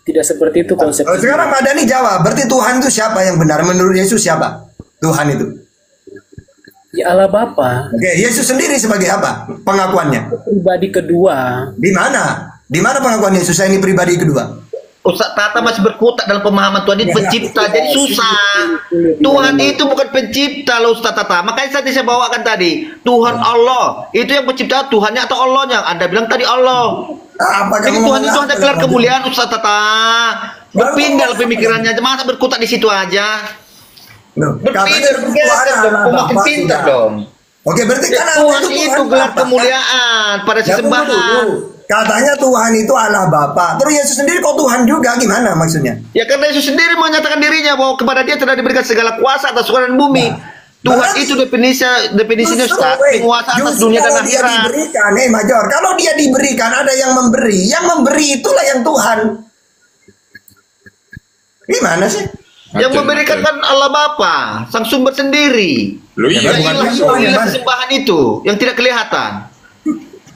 Tidak seperti itu konsep. Sekarang Pak Dani jawab, berarti Tuhan itu siapa yang benar? Menurut Yesus siapa? Tuhan itu. Ya Allah Bapa. Oke, Yesus sendiri sebagai apa? Pengakuannya. Pribadi kedua. Di mana? Di mana pengakuan Yesus ini pribadi kedua? Ustaz Tata masih berkutat dalam pemahaman Tuhan itu pencipta, jadi susah. Tuhan itu bukan pencipta loh Ustaz Tata. Makanya tadi saya bawakan tadi, Tuhan Allah itu yang pencipta, Tuhannya atau Allahnya. Anda bilang tadi Allah. Jadi Tuhan itu ada gelar kemuliaan Ustaz Tata. Berpindah pemikirannya, masa berkutat di situ aja. Berpindah, makin pintar dong. Oke, berarti kan Tuhan itu gelar kemuliaan pada sesembahan. Katanya Tuhan itu Allah Bapa. Terus Yesus sendiri kok Tuhan juga, gimana maksudnya? Ya karena Yesus sendiri menyatakan dirinya bahwa kepada dia telah diberikan segala kuasa atas surga dan bumi. Tuhan itu definisinya Ustaz, penguasa atas dunia dan akhirat. Diberikan, Major. Kalau dia diberikan, ada yang memberi. Yang memberi itulah yang Tuhan. Gimana sih? Yang memberikan kan Allah Bapa, sang sumber sendiri. Loh iya, bukan sembahan itu yang tidak kelihatan.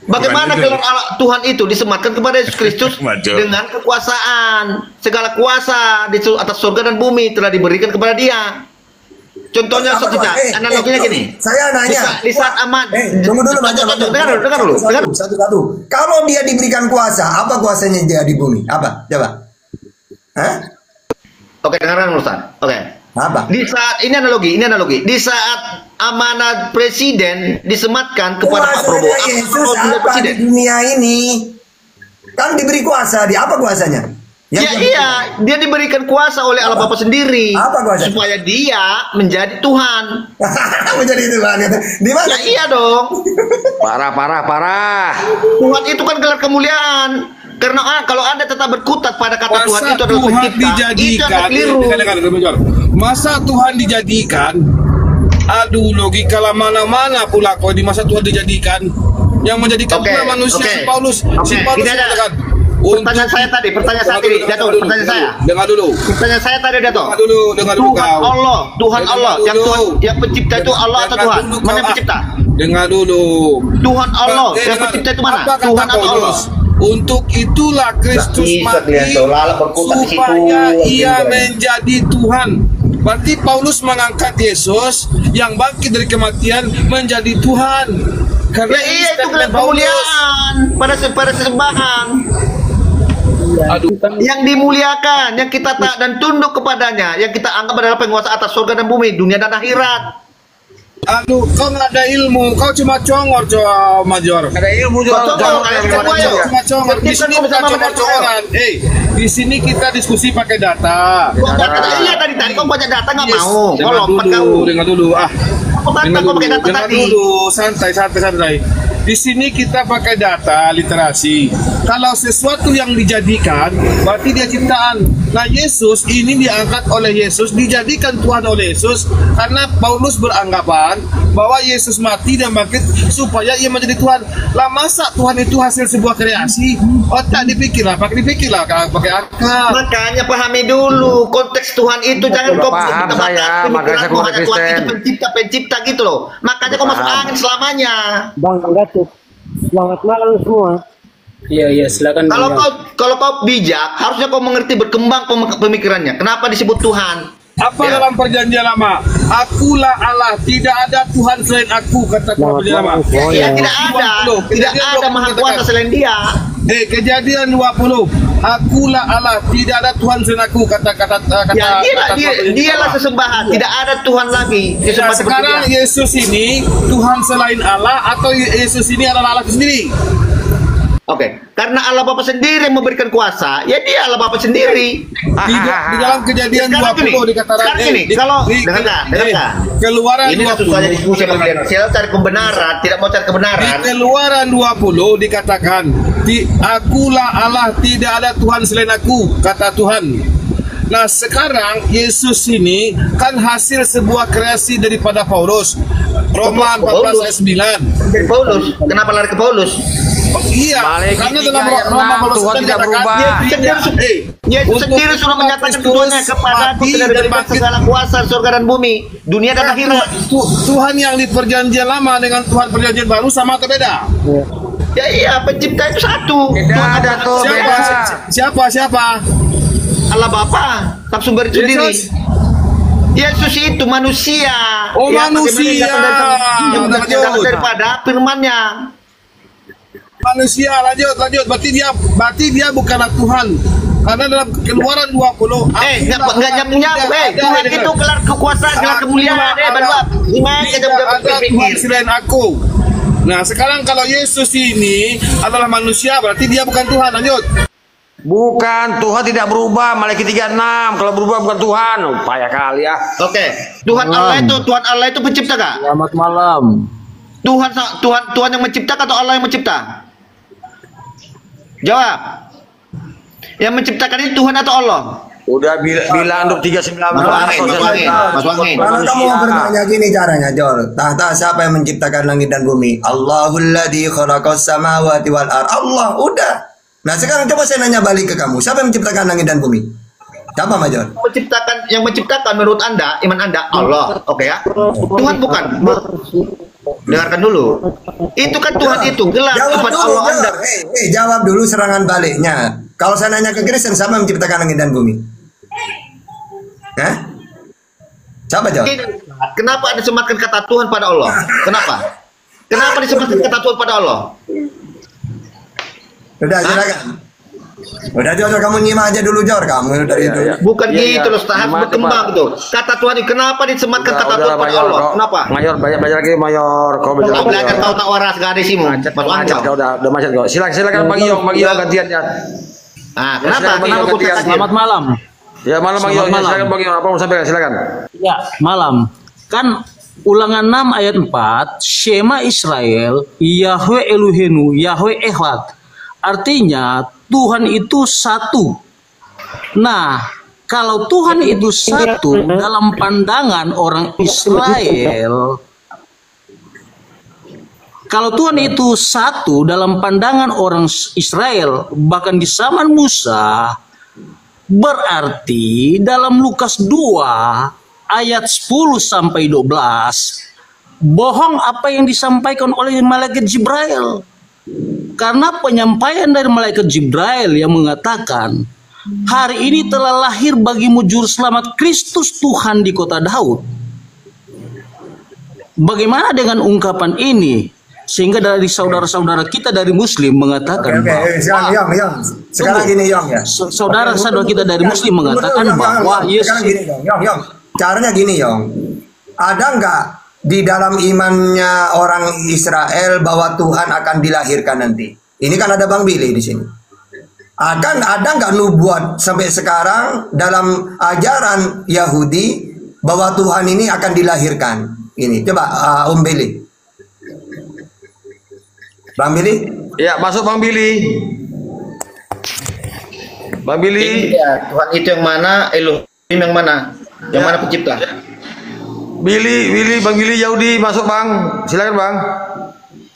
Bagaimana gelar Allah Tuhan itu disematkan kepada Yesus Kristus dengan kekuasaan. Segala kuasa di atas surga dan bumi telah diberikan kepada dia. Contohnya analoginya gini. Saya nanya. Di saat aman. Tunggu dulu, dengar dulu. Satu. Kalau dia diberikan kuasa, apa kuasanya dia di bumi? Apa? Coba. Hah? Oke, dengarkan Ustaz. Oke. Apa? Di saat ini analogi. Di saat amanat presiden disematkan kepada Pak Prabowo. Yesus apa di dunia ini? Kan diberi kuasa, dia apa kuasanya? Iya, dia diberikan kuasa oleh Allah Bapa sendiri. Apa kuasa? Supaya dia menjadi Tuhan. Menjadi Tuhan. Di mana? Ya iya dong. Parah. Tuhan itu kan gelar kemuliaan. Karena kalau Anda tetap berkutat pada kata Tuhan itu adalah Tuhan pencipta, itu akan keliru. Masa Tuhan dijadikan? Aduh, logika lah mana-mana pula kau di masa Tuhan dijadikan. Yang menjadikan pula manusia si Paulus. Si Paulus mengatakan. Pertanyaan saya tadi, pertanyaan saya. Dengar dulu. Pertanyaan saya tadi, Dato. Dengar dulu kau. Tuhan Allah, yang pencipta itu Allah atau Tuhan? Mana yang pencipta? Dengar dulu. Tuhan Allah, yang pencipta itu mana? Tuhan atau Allah? Untuk itulah Kristus mati supaya ia menjadi Tuhan. Berarti Paulus mengangkat Yesus yang bangkit dari kematian menjadi Tuhan. Karena iya itu gelar kemuliaan pada sesembahan. Aduh. Yang dimuliakan, yang kita taat dan tunduk kepadanya, yang kita anggap adalah penguasa atas surga dan bumi, dunia dan akhirat. Aduh, kau nggak ada ilmu, kau cuma congor, Major. Ada ilmu juga. Cuma congor. Di sini bukan congor-congoran. Di sini kita diskusi pakai data. Iya tadi kau banyak data nggak mau. Kau lompat kau. Dengar dulu. Dengar dulu, santai. Di sini kita pakai data literasi. Kalau sesuatu yang dijadikan, berarti dia ciptaan. Nah, Yesus ini diangkat oleh Yesus, dijadikan Tuhan oleh Yesus, karena Paulus beranggapan bahwa Yesus mati dan bangkit supaya ia menjadi Tuhan. Lah masa Tuhan itu hasil sebuah kreasi? Otak dipikirlah, pakai akal. Makanya pahami dulu konteks Tuhan itu, jangan kau paham saya, makanya saya Tuhan itu pencipta gitu loh. Makanya kau masuk angin selamanya. Bang Gatot, selamat malam semua. Iya, silakan. Kalau kau bijak, harusnya kau mengerti berkembang pemikirannya. Kenapa disebut Tuhan? Apa dalam perjanjian lama? Akulah Allah, tidak ada Tuhan selain aku, kata perjanjian lama. Tidak ada maha kuasa selain dia. Kejadian 20. Akulah Allah, tidak ada Tuhan selain aku, kata dialah sesembahan, tidak ada Tuhan lagi. Nah, sekarang Yesus ini Tuhan selain Allah atau Yesus ini adalah Allah sendiri? Oke, karena Allah Bapa sendiri yang memberikan kuasa, ya dia Allah Bapa sendiri. Di dalam Kejadian 20 dikatakan dengarkan. Keluaran ini 20. Susahnya diskusi saya cari kebenaran, tidak mau cari kebenaran. Di Keluaran 20 dikatakan, akulah Allah, tidak ada Tuhan selain aku, kata Tuhan. Nah, sekarang Yesus ini kan hasil sebuah kreasi daripada Paulus. Roma 14 ayat 9. Dari Paulus, kenapa lari ke Paulus? Oh, iya, karena dalam Roma Paulus Tuhan tidak berubah. Yesus sendiri sudah menyatakan keduanya kepada aku sudah diberikan segala kuasa surga dan bumi, dunia dan akhirat. Tuhan yang di perjanjian lama dengan Tuhan perjanjian baru sama atau beda? Ya iya, pencipta itu satu. Beda tuh, Siapa? Allah Bapa, tak sumber itu sendiri. Yesus itu manusia. Oh, manusia. Yang datang daripada firman-Nya. Manusia, lanjut. Berarti dia bukanlah Tuhan. Karena dalam Keluaran 20. Enggak nyambung. Tuhan itu gelar kekuasaan, gelar kemuliaan. Ada Tuhan selain aku. Nah, sekarang kalau Yesus ini adalah manusia, berarti dia bukan Tuhan. Lanjut. Bukan, Tuhan tidak berubah. Malaikat 36. Kalau berubah bukan Tuhan. Payah kali ya. Oke. Tuhan Allah itu pencipta kah? Selamat malam. Tuhan yang mencipta atau Allah yang mencipta? Jawab. Yang menciptakan itu Tuhan atau Allah? Udah bilang untuk 39. Masuk angin. Kalau kamu bertanya gini caranya, Jor. Tahta siapa yang menciptakan langit dan bumi? Allahul ladzi khalaqas samawati wal ard. Allah, udah. Nah, sekarang coba saya nanya balik ke kamu. Siapa yang menciptakan langit dan bumi? Siapa, Major? Yang menciptakan menurut Anda, iman Anda, Allah. Oke ya? Tuhan bukan. Dengarkan dulu. Itu kan Tuhan itu gelar Jawab kepada dulu, Allah Anda. jawab dulu serangan baliknya. Kalau saya nanya ke Kristen, siapa yang menciptakan langit dan bumi? Hah? Coba jawab. Kenapa disematkan kata Tuhan pada Allah? Kenapa? Kenapa disematkan kata Tuhan pada Allah? Udah, silakan. Udah, Jor, kamu nyimak aja dulu, Jor. Kamu dari itu. Bukan gitu loh, harus berkembang tuh. Kata Tuhan, kenapa disematkan kata Tuhan pada Allah? Kenapa? Mayor, belajar lagi, Mayor. Kau Kau belajar kau tak waras, gak ada isimu. Macet kau udah macet kau. Silakan Bang Yong gantian ya. Ah, kenapa? Kenapa kau gantian? Selamat malam. Ya malam Bang Yong, silakan Bang Yong, apa mau sampaikan? Silakan. Ya, malam. Kan Ulangan 6 ayat 4, Shema Israel, Yahweh Elohenu, Yahweh Echad. Artinya Tuhan itu satu. Nah, kalau Tuhan itu satu dalam pandangan orang Israel, kalau Tuhan itu satu dalam pandangan orang Israel, bahkan di zaman Musa, berarti dalam Lukas 2 ayat 10 sampai 12 bohong apa yang disampaikan oleh malaikat Jibril. Karena penyampaian dari malaikat Jibril yang mengatakan, hari ini telah lahir bagimu juru selamat Kristus Tuhan di kota Daud. Bagaimana dengan ungkapan ini? Sehingga dari saudara-saudara kita dari Muslim mengatakan sekarang gini Yong ya. Saudara-saudara kita dari Muslim mengatakan bahwa Yesus. Caranya gini Yong. Ada nggak di dalam imannya orang Israel bahwa Tuhan akan dilahirkan nanti? Ini kan ada Bang Billy di sini. Akan ada nggak nubuat sampai sekarang dalam ajaran Yahudi bahwa Tuhan ini akan dilahirkan? Ini coba Om Billy. Bang Billy? Ya, masuk Bang Billy. Bang Billy. Ya, Tuhan itu yang mana? Elohim yang mana? Yang mana pencipta? Bang Billy Yahudi masuk Bang. Silakan Bang.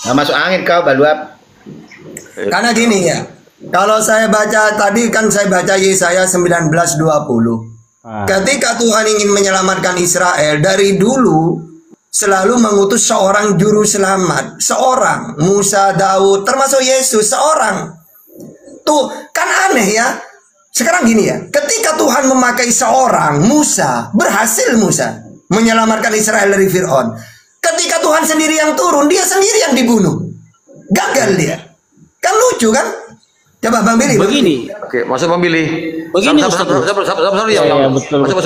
Nah, masuk angin kau baluap. Karena gini ya. Kalau saya baca tadi kan saya baca Yesaya 19:20. Ketika Tuhan ingin menyelamatkan Israel dari dulu selalu mengutus seorang juru selamat, seorang Musa, Daud, termasuk Yesus, seorang. Tuh, kan aneh ya. Sekarang gini ya, ketika Tuhan memakai seorang Musa, berhasil Musa menyelamatkan Israel dari Fir'aun. Ketika Tuhan sendiri yang turun, dia sendiri yang dibunuh. Gagal dia. Kan lucu kan? Coba Bang Billy. Begini. Oke, masuk Bang Billy. Begini Masuk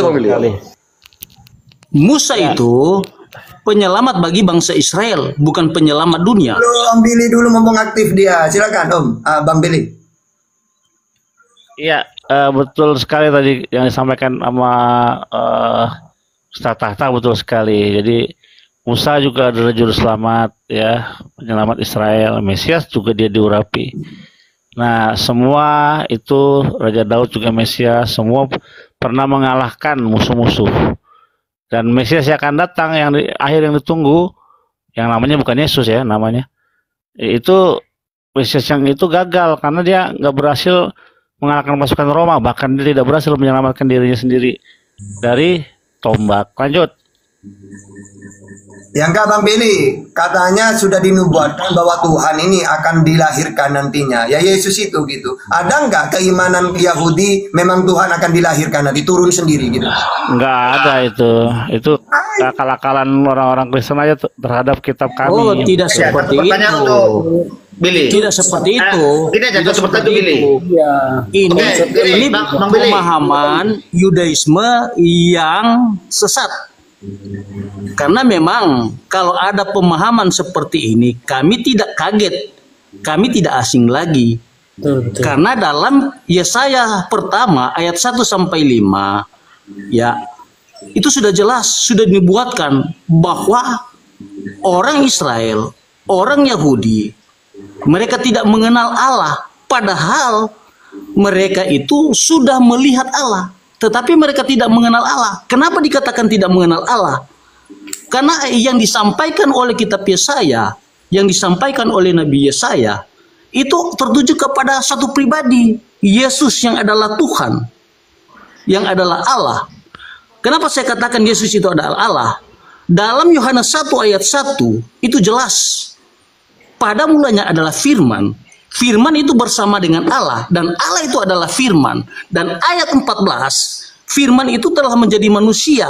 Bang Billy. Musa itu penyelamat bagi bangsa Israel, bukan penyelamat dunia. Om Billy dulu mumpung aktif dia. Silakan Om, Bang Billy. Iya, betul sekali tadi yang disampaikan sama Ustaz Tahta, betul sekali. Jadi Musa juga adalah juru selamat ya, penyelamat Israel. Mesias juga dia diurapi. Nah, semua itu Raja Daud juga Mesias, semua pernah mengalahkan musuh-musuh. Dan Mesias yang akan datang yang akhir yang ditunggu, yang namanya bukan Yesus ya namanya, itu Mesias yang itu gagal karena dia nggak berhasil mengalahkan pasukan Roma, bahkan dia tidak berhasil menyelamatkan dirinya sendiri dari tombak. Lanjut. Yang enggak Bang Billy, katanya sudah dinubuatkan bahwa Tuhan ini akan dilahirkan nantinya. Ya Yesus itu gitu. Ada enggak keimanan Yahudi memang Tuhan akan dilahirkan nanti turun sendiri gitu? Enggak ada itu. Itu akal-akalan orang-orang Kristen aja terhadap kitab kami. Oh, tidak seperti itu. Billy. Tidak seperti itu. Tidak seperti itu, Billy. Ya. Ini pemahaman Yudaisme yang sesat. Karena memang kalau ada pemahaman seperti ini, kami tidak kaget, kami tidak asing lagi. Betul. Karena dalam Yesaya pertama ayat 1 sampai 5, ya itu sudah jelas, sudah dibuatkan bahwa orang Israel, orang Yahudi, mereka tidak mengenal Allah, padahal mereka itu sudah melihat Allah. Tetapi mereka tidak mengenal Allah. Kenapa dikatakan tidak mengenal Allah? Karena yang disampaikan oleh kitab Yesaya, yang disampaikan oleh Nabi Yesaya, itu tertuju kepada satu pribadi, Yesus yang adalah Tuhan, yang adalah Allah. Kenapa saya katakan Yesus itu adalah Allah? dalam Yohanes 1 ayat 1 itu jelas. Pada mulanya adalah firman. Firman itu bersama dengan Allah dan Allah itu adalah firman. Dan ayat 14, firman itu telah menjadi manusia.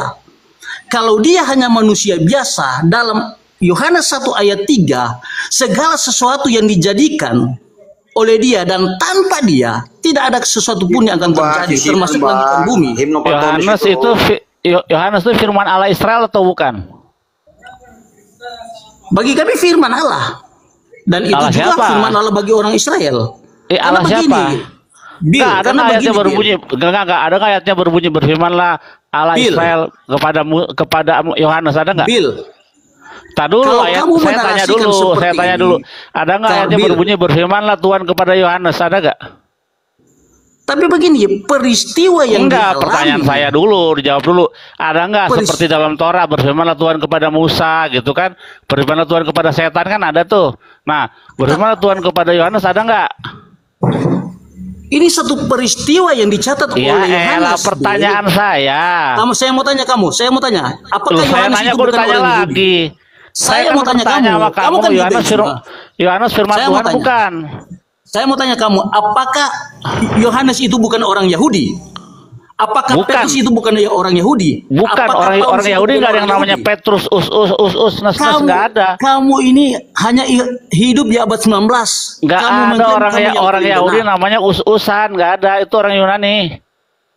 Kalau dia hanya manusia biasa, dalam Yohanes 1 ayat 3, segala sesuatu yang dijadikan oleh dia dan tanpa dia tidak ada sesuatu pun yang akan terjadi, termasuk langit dan bumi. Yohanes itu firman Allah Israel atau bukan? Bagi kami firman Allah. Dan itu Allah juga siapa? firman Allah bagi orang Israel. Allah siapa? Bill, ada ayatnya berbunyi, ada ayatnya berbunyi berfirmanlah Allah Bill. Israel kepada Yohanes, ada nggak? Bill, Tak dulu kalau ayat, kamu saya tanya dulu, seperti ini, ada nggak ayatnya Bill, berbunyi berfirmanlah Tuhan kepada Yohanes, ada nggak? tapi begini, peristiwa yang Enggak, dialami, pertanyaan saya dulu, dijawab dulu. Ada nggak seperti dalam Torah berfirmanlah Tuhan kepada Musa gitu kan? Berfirmanlah Tuhan kepada setan kan ada tuh. Nah, berfirmanlah Tuhan kepada Yohanes ada nggak? ini satu peristiwa yang dicatat oleh Yohanes. Pertanyaan saya. Saya mau tanya, apakah saya Yohanes tanya, itu gue bukan tanya orang Yahudi? lagi. Saya mau tanya sama kamu kan Yohanes firman Saya mau Tuhan tanya. bukan? Saya mau tanya kamu, apakah Yohanes itu bukan orang Yahudi? Apakah Bukan. Petrus itu bukan orang Yahudi? Bukan, Apakah orang Paulus itu Yahudi bukan nggak ada yang orang namanya Yahudi? Petrus, nas nggak ada. Kamu ini hanya hidup di abad 19. Nggak Kamu ada mengklaim orang kamu yang orang paling Yahudi benar. namanya us-usan, nggak ada, itu orang Yunani.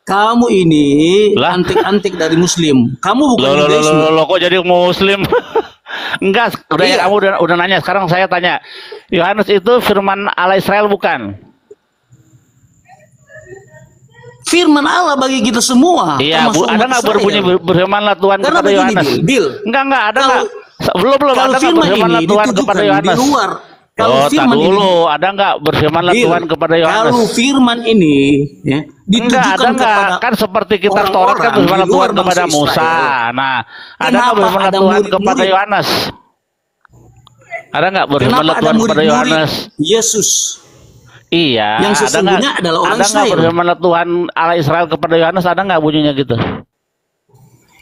Kamu ini Lah. antik-antik dari Muslim. Kamu bukan Yudaisme. Lo kok jadi Muslim? Enggak, udah Iya. ya, kamu udah nanya. Sekarang saya tanya, Yohanes itu firman Allah Israel bukan? Firman Allah bagi kita semua. Iya, termasuk ada umat nggak Israel. berbunyi berfirmanlah Tuhan Karena kepada begini, Yohanes? Bill. Enggak, ada Kalau- nggak? Belum Kalau ada nggak firman berfirmanlah ini Tuhan kepada ditujukan di Yohanes? luar. Kalau Tak firman dulu, ada nggak berfirmanlah Bill, Tuhan kepada Yohanes? kalau firman ini ya, Enggak, ditujukan ada nggak? kepada Kan seperti kita Taurat kan orang-orang berfirmanlah di luar Tuhan kepada bangsa Musa. Israel. Nah, ada nggak Kenapa berfirmanlah ada Tuhan murid-murid? kepada Yohanes? Ada nggak berfirmanlah Kenapa ada Tuhan kepada murid-murid Yohanes? Yesus? Iya. Yang sesungguhnya adalah orang Ada nggak Israel. berfirmanlah Tuhan Allah Israel kepada Yohanes? Ada nggak bunyinya gitu?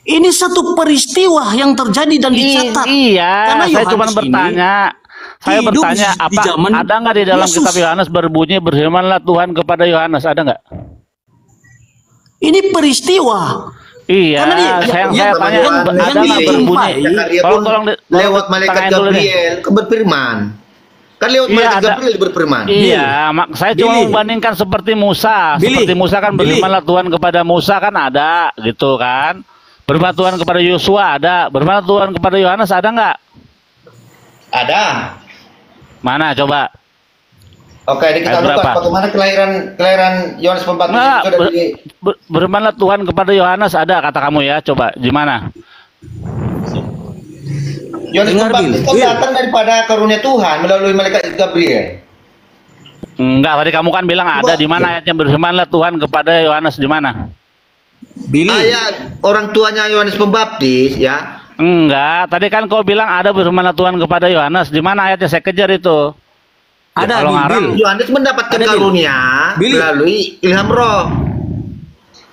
Ini satu peristiwa yang terjadi dan dicatat. Iya. Karena Saya Yohanes cuma ini bertanya. Saya hidup bertanya, di apa zaman ada nggak di dalam Yesus. kitab Yohanes berbunyi berfirmanlah Tuhan kepada Yohanes? Ada nggak? Ini peristiwa. Iya, Karena saya yang tanya yang ada nggak dijumpai, berbunyi? Zakaria Tolong pun tolong lewat malaikat tangain dulu nih. Gabriel berfirman. Kan lewat Iya, malaikat ada. Gabriel berfirman. Iya, saya cuma Billy. membandingkan seperti Musa. Billy. Seperti Musa kan Billy. berfirmanlah Tuhan kepada Musa kan ada, gitu kan? Berfirman Tuhan kepada Yosua ada, berfirman Tuhan kepada Yohanes ada nggak? Ada. Mana coba? Oke, ini kita Ayat lupa berapa? bagaimana kelahiran Yohanes Pembaptis Nggak, itu dari berfirmanlah Tuhan kepada Yohanes ada kata kamu ya, coba di mana? Yohanes Dengar, Pembaptis kan Bill. datang daripada karunia Tuhan melalui malaikat Gabriel. Enggak, tadi kamu kan bilang ada di mana ayatnya berfirmanlah Tuhan kepada Yohanes di mana? Billy. Ayat orang tuanya Yohanes Pembaptis ya. Enggak, tadi kan kau bilang ada berfirmanlah Tuhan kepada Yohanes. Di mana ayatnya? Saya kejar itu. Ada kalau Bill. ngarang. Yohanes mendapatkan Ada, Bill. karunia Billy. melalui ilham roh.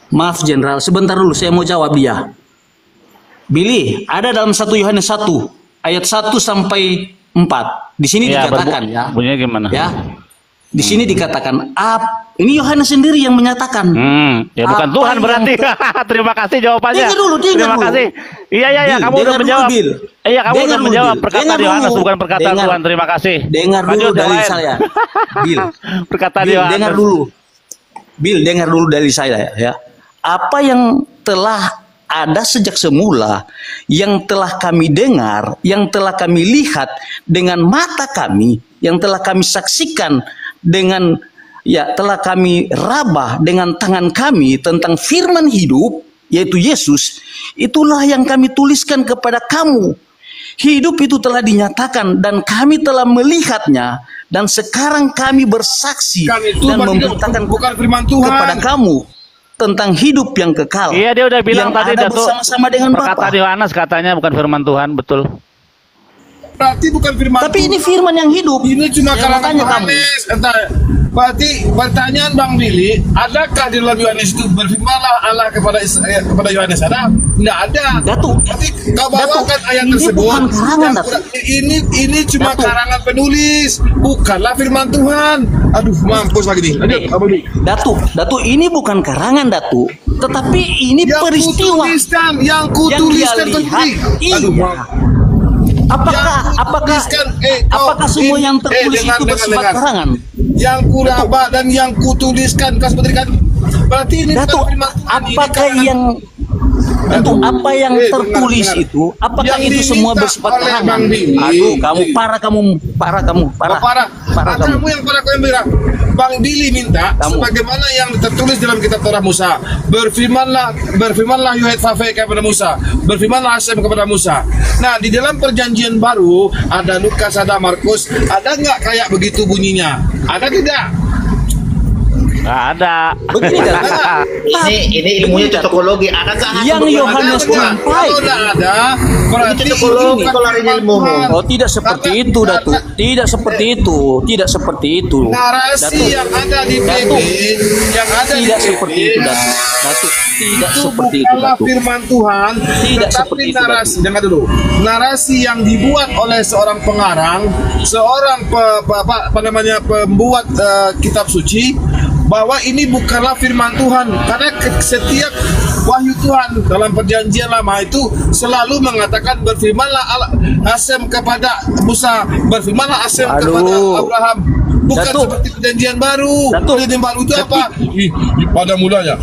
Maaf Jenderal, sebentar dulu saya mau jawab dia. Billy, ada dalam 1 Yohanes 1 ayat 1 sampai 4. Di sini Iya, dikatakan ya. bunyinya gimana? Ya. Di sini dikatakan ini Yohanes sendiri yang menyatakan. Ya bukan Apa Tuhan yang berarti. Terima kasih jawabannya. Dengar dulu, dengar Terima dulu. kasih. Iya, Bill, kamu udah dengar dulu, menjawab. Bill. Iya, kamu Dengar udah dulu, menjawab Bill. perkataan Dengar Yohanes dulu. bukan perkataan Dengar. Tuhan. Terima kasih. Dengar Lanjut, dulu yang dari lain. saya. Bill. Perkataan Bill, Yohanes. dengar dulu. Bill, dengar dulu dari saya ya. Apa yang telah ada sejak semula, yang telah kami dengar, yang telah kami lihat dengan mata kami, yang telah kami saksikan dengan telah kami rabah dengan tangan kami tentang firman hidup, yaitu Yesus, itulah yang kami tuliskan kepada kamu. Hidup itu telah dinyatakan dan kami telah melihatnya, dan sekarang kami bersaksi Kan itu dan berarti memberitakan bukan firman Tuhan. kepada kamu tentang hidup yang kekal. Iya, dia udah bilang yang tadi ada Datuk. bersama-sama dengan Perkataan Bapa. Yohanes katanya bukan firman Tuhan, betul. Berarti bukan firman Tapi Tuhan. ini firman yang hidup. Ini cuma Saya mau kalangan tanya kamu. Yohanes. Entah Berarti pertanyaan Bang Billy, adakah di dalam Yohanes itu berfirmanlah Allah kepada Yohanes? Ada? Tidak ada. Datuk. Berarti kau bawakan ayat ini tersebut. bukan karangan, Datuk. Ini cuma Datuk. karangan penulis, bukanlah firman Tuhan. Aduh, mampus lagi nih. Datuk, ini bukan karangan, Datuk. Tetapi ini Yang peristiwa yang kutuliskan dia lihat. Aduh, Apakah semua yang tertulis itu bersifat karangan? Yang kuraba dan yang kutuliskan kau sebutkan. Berarti ini Datuk, bukan firman Tuhan, ini apakah karangan. yang Datuk, apa yang tertulis dengar. itu, apakah Yang itu semua diminta bersifat oleh karangan? Bang Billy. Aduh, parah kamu. Parah kamu yang parah, kau yang bilang Bang Billy minta Kamu. sebagaimana yang tertulis dalam kitab Torah Musa, berfirmanlah Yuhet Fafe kepada Musa, berfirmanlah Hasem kepada Musa. Nah, di dalam perjanjian baru ada Lukas, ada Markus, ada nggak kayak begitu bunyinya? Ada tidak? Nggak ada. Begini, Datuk. Ini ilmunya cocokologi. Ada nggak Yang Yohanes sampai. Kalau tidak ada, berarti Ini cocokologi, bukan kalau hari firman ilmu. Tuhan. Oh, tidak seperti itu, Datuk. Tidak seperti itu. Tidak seperti itu. Narasi Datuk. yang ada di PB, Datuk. yang ada di Tidak PB, seperti itu, Datuk. Datuk, tidak itu seperti itu, bukanlah Datuk. firman Tuhan, Tidak tetapi seperti itu, narasi. Dengar dulu, narasi yang dibuat oleh seorang pengarang, seorang pembuat kitab suci, bahwa ini bukanlah firman Tuhan, karena setiap wahyu Tuhan dalam perjanjian lama itu selalu mengatakan berfirmanlah Hasem kepada Musa, berfirmanlah Hasem kepada Abraham. Bukan Datuk. seperti perjanjian baru. Datuk. Perjanjian baru itu apa? Pada mulanya,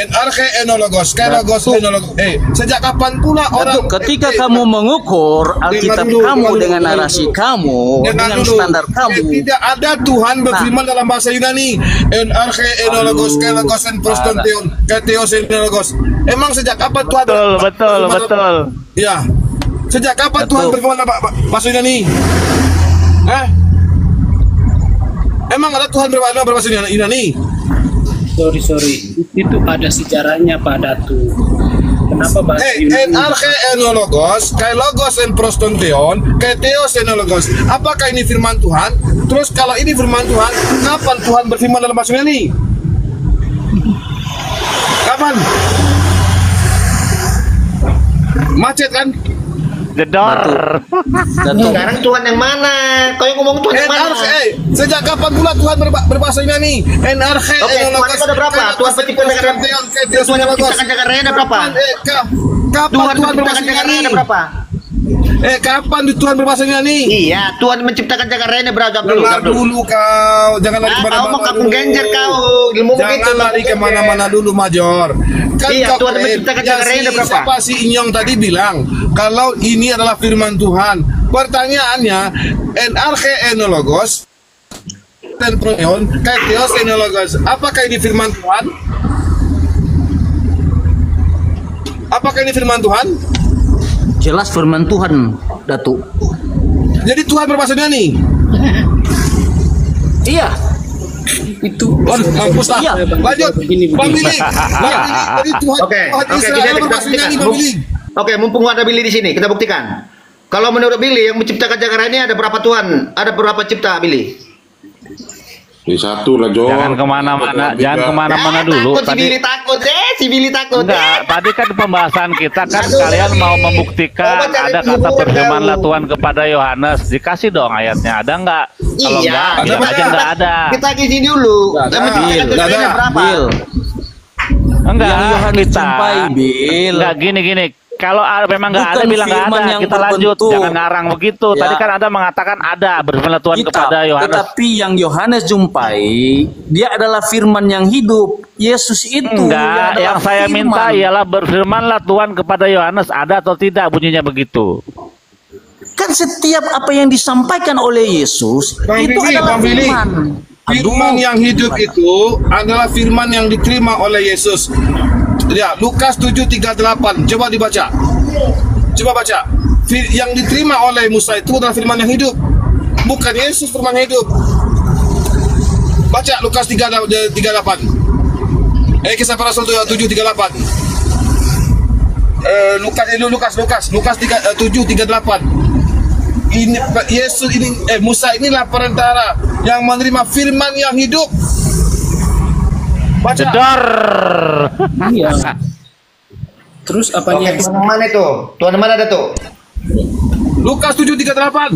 enarche enologos, kailogos enologos. Sejak kapan pula orang? Datuk, ketika kamu mengukur Alkitab kamu dengan narasi kamu, dengan standar kamu, tidak ada Tuhan berfirman dalam bahasa Yunani. Enarche enologos, kailogos en prostonteon, kateos enologos. Emang sejak kapan Tuhan? Betul. Ya. Sejak kapan Tuhan berfirman dalam bahasa Yunani? Emang ada Tuhan berbahasa Yunani? Sorry. Itu ada sejarahnya Pak Datu. Kenapa bahasa Yunani? Enarche enologos, kailogos en prostonteon, kateos enologos. Apakah ini firman Tuhan? Terus kalau ini firman Tuhan, kapan Tuhan berfirman dalam bahasa Yunani? Kapan? Macet kan? Jedor. Datuk, Sekarang Tuhan yang mana? Kau yang ngomong Tuhan yang mana? Sejak kapan pula Tuhan berbahasa Yunani? Enarche Oke, Tuhan itu ada berapa? Tuhan pencipta negara. Tuhan yang menciptakan negaranya ada berapa? Kapan Tuhan Tuhan berbahasa menciptakan negaranya Yunani? ada berapa? Kapan Tuhan berbahasa Yunani? Iya, Tuhan menciptakan negaranya berapa dulu? Dengar dulu kau, jangan lari Kau mau kemana-mana kampung dulu. genjer kau, ilmu begitu. Jangan lari kemana-mana dulu, Major. Kan Iya, kau Tuhan menciptakan negaranya ada berapa? siapa si Inyong tadi bilang kalau ini adalah firman Tuhan. Pertanyaannya, enarche enologos dan proyon, kaiteos enologos. Apakah ini firman Tuhan? Apakah ini firman Tuhan? jelas firman Tuhan, Datuk. Jadi Tuhan berbahasa Yunani. Iya. Itu Mampus lah. Iya. Lanjut. Bang Billy. Jadi Tuhan Oke, Israel kita berbahasa Yunani, Bang Billy. Oke, mumpung ada Billy di sini, kita buktikan. Kalau menurut Billy yang menciptakan Jakarta ini ada berapa Tuhan? Ada berapa cipta Billy? Di satu lah Jo. Jangan kemana-mana, dulu. Takut, si Billy takut. Enggak, tadi kan pembahasan kita kan kalian mau membuktikan ada kata berfirmanlah Tuhan kepada Yohanes. Dikasih dong ayatnya, ada nggak? Kalau Iya, enggak, bilang aja nggak ada. Kita isi dulu. Nggak ada. Menciptakan Jakarta berapa? Bill. Enggak, Yang Yohanes kita jumpai, Bill. enggak gini. Kalau memang nggak ada, Bukan bilang nggak firman ada. yang Kita lanjut, terbentuk. jangan ngarang begitu. Ya. Tadi kan ada mengatakan ada berfirmanlah Tuhan Kita, kepada Yohanes. tetapi yang Yohanes jumpai, dia adalah firman yang hidup. Yesus itu Enggak, yang adalah saya firman. minta ialah berfirmanlah Tuhan kepada Yohanes, ada atau tidak bunyinya begitu. Kan setiap apa yang disampaikan oleh Yesus Bang itu Billy, adalah Bang Billy. firman. Firman yang hidup itu adalah firman yang diterima oleh Yesus. Ya, Lukas 7:38. Coba dibaca. Coba baca. Yang diterima oleh Musa itu adalah firman yang hidup. Bukan Yesus firman yang hidup. Baca Lukas 3:38. Kisah para Rasul 7:38. Lukas 7:38. Ini Yesus ini Musa inilah perantara yang menerima firman yang hidup. Baca. Jedor. Iya. Terus apanya? Oke, Tuhan yang mana itu? Tuhan yang mana ada tuh? Lukas 7:38.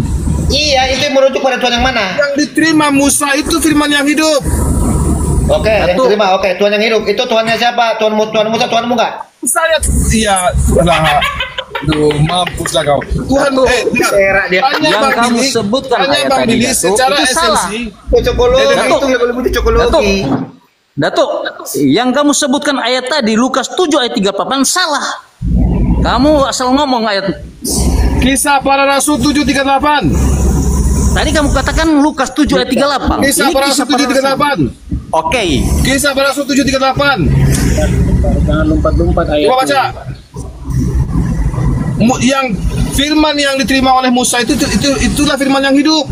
Iya, itu yang merujuk pada Tuhan yang mana? Yang diterima Musa itu firman yang hidup. Oke, yang terima. Oke, Tuhan yang hidup. Itu Tuhannya siapa? Tuhan Musa, Tuhanmu enggak? Saya iya lah. Duh, mampus lah kau. Tuhan, Serak dia. Yang kamu sebutkan ayat Bang tadi, Billy, Datuk, secara itu salah. esensi. Cocokologi Datuk. itu nggak boleh butuh cocokologi. Datuk, yang kamu sebutkan ayat tadi Lukas 7 ayat 38 salah. Kamu asal ngomong ayat. Kisah Para Rasul 7:38. Tadi kamu katakan Lukas 7 ayat 38. Kisah Ini Para Rasul 7:38. Oke. Kisah Para Rasul 7:38. Jangan lompat-lompat ayat. Coba baca. Yang firman yang diterima oleh Musa itulah firman yang hidup.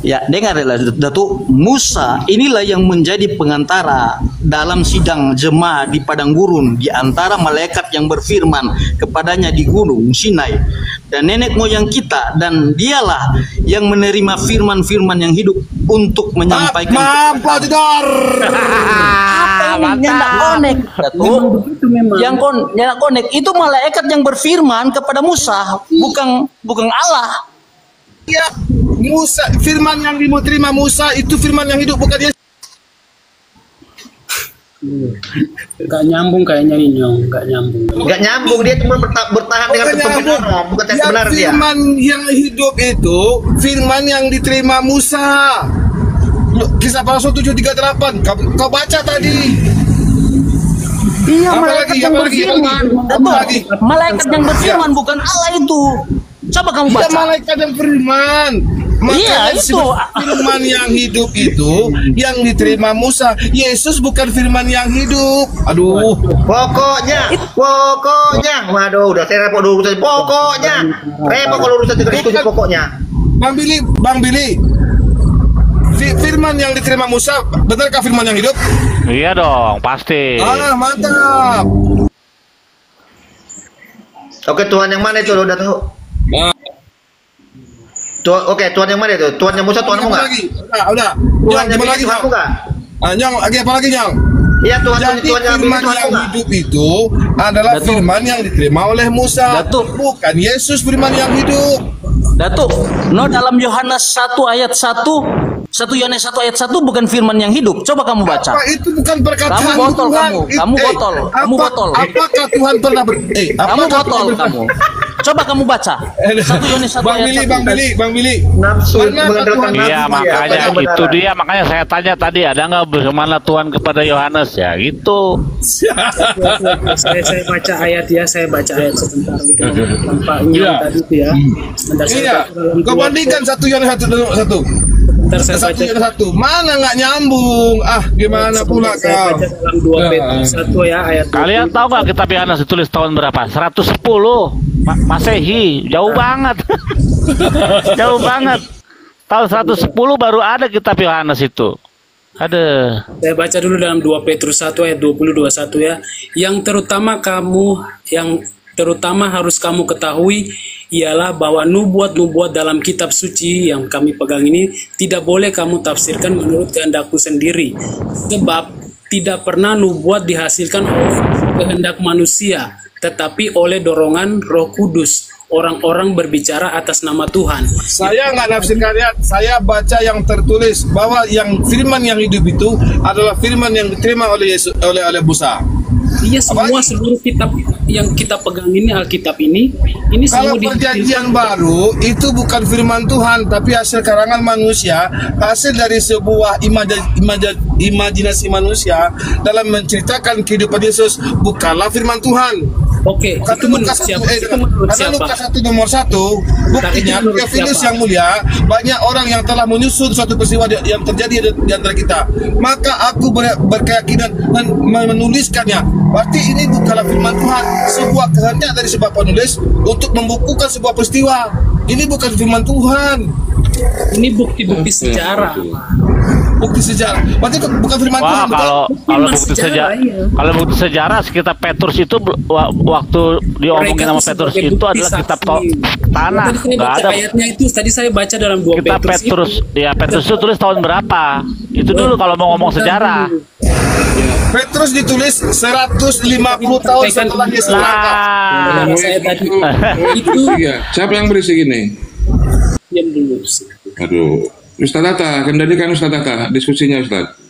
Ya, dengarlah Datuk, Musa inilah yang menjadi pengantara dalam sidang jemaah di padang gurun di antara malaikat yang berfirman kepadanya di gunung Sinai dan nenek moyang kita, dan dialah yang menerima firman-firman yang hidup untuk menyampaikan Mampus jedor. apa ini yang tak konek, Datuk? Yang tak konek itu malaikat yang berfirman kepada Musa, bukan Allah. Ya, Musa, firman yang diterima Musa itu firman yang hidup, bukan Yesus. Gak nyambung kayaknya nih Nyong, gak nyambung. Nggak nyambung, dia cuma bertahan dengan kebenaran, bukan yang benar dia. Firman yang hidup itu firman yang diterima Musa. Kisah Para Rasul 7:38. Kau baca tadi. Iya, Apalagi, malaikat yang berfirman. apalagi. Malaikat yang berfirman bukan Allah itu. Coba kamu Iya, baca. malaikat yang firman. Iya, itu. Firman yang hidup itu yang diterima Musa. Yesus bukan firman yang hidup. Aduh. Pokoknya, waduh, udah saya repot dulu. Pokoknya, repot kalau urusan diskusi pokoknya. Bang Billy. Firman yang diterima Musa, benarkah firman yang hidup? Iya dong, pasti. Ah, mantap. Oke, Tuhan yang mana itu lo udah tahu? Oke, Tuhan yang mana itu? Tuhan yang Musa, Tuhanmu nggak? Udah. Tuhan yang lagi, Tuhanmu nggak? Nyong, lagi apa lagi, Nyong? Iya, Tuhan Jadi yang firman yang hidup itu adalah Datuk. firman yang diterima oleh Musa. Datuk. Bukan Yesus firman yang hidup. Datuk, dalam Yohanes 1 ayat 1 Yohanes 1 ayat 1 bukan firman yang hidup. Coba kamu baca. Apa itu bukan perkataan Kamu botol, Tuhan? kamu botol. Kamu botol. Apakah Tuhan pernah Kamu botol kamu. Coba kamu baca. 1 Yohanes 1 ayat 1. Bang Billy. nafsu Mana mengandalkan Tuhan? Iya, nafsu, makanya ya, kebenaran. itu dia, makanya saya tanya tadi ada nggak bagaimana Tuhan kepada Yohanes ya gitu. Saya baca ayat ya, saya baca ayat sebentar gitu. Tampaknya Iya. tadi itu ya. Sebentar saya Iya. baca dalam Kau bandingkan 1 Yohanes 1. Sebentar saya 1 baca. Yohanes 1. Mana nggak nyambung? Ah, gimana pula Saya kau? baca dalam 2 Petrus 1 ya ayat 20. Kalian tahu nggak kitab Yohanes ditulis tahun berapa? 110 Masehi, jauh banget. Jauh banget. Tahun 110 baru ada kitab Yohanes itu. Ada. Saya baca dulu dalam 2 Petrus 1 ayat 20-21 ya. Yang terutama harus kamu ketahui ialah bahwa nubuat-nubuat dalam kitab suci yang kami pegang ini tidak boleh kamu tafsirkan menurut kehendakku sendiri. Sebab tidak pernah nubuat dihasilkan oleh kehendak manusia, tetapi oleh dorongan Roh Kudus. Orang-orang berbicara atas nama Tuhan. Saya nggak nafsirkan ayat, saya baca yang tertulis bahwa yang firman yang hidup itu adalah firman yang diterima oleh Yesus, oleh Musa. Iya, semua seluruh kitab yang kita pegang ini, Alkitab ini Kalau semua perjanjian baru itu bukan firman Tuhan, tapi hasil karangan manusia, hasil dari sebuah imajinasi manusia dalam menceritakan kehidupan Yesus, bukanlah firman Tuhan. Oke, itu menurut siapa? Itu menurut Karena siapa? Lukas 1 nomor 1, buktinya menurut Theophilus siapa? yang mulia, banyak orang yang telah menyusun suatu peristiwa yang terjadi di antara kita. Maka aku berkeyakinan dan menuliskannya. Berarti ini bukanlah firman Tuhan, sebuah kehendak dari sebuah penulis untuk membukukan sebuah peristiwa. Ini bukan firman Tuhan. Ini bukti-bukti sejarah. Bukti sejarah. Berarti itu bukan firman Wah, Tuhan. kalau bukti sejarah, iya. kalau bukti sejarah sekitar Petrus itu waktu diomongin sama Petrus itu adalah kitab tanah. Tadi saya Nggak baca ada ayatnya itu, tadi saya baca dalam 2 kitab Petrus. Ya Petrus itu tulis tahun berapa? Itu dulu kalau mau ngomong sejarah. Petrus ditulis 150 tahun setelah Yesus berangkat. Nah, saya tadi itu Iya, siapa yang berisik ini? diam dulu. Aduh, Ustaz Tata, kendalikan Ustaz Tata diskusinya Ustaz.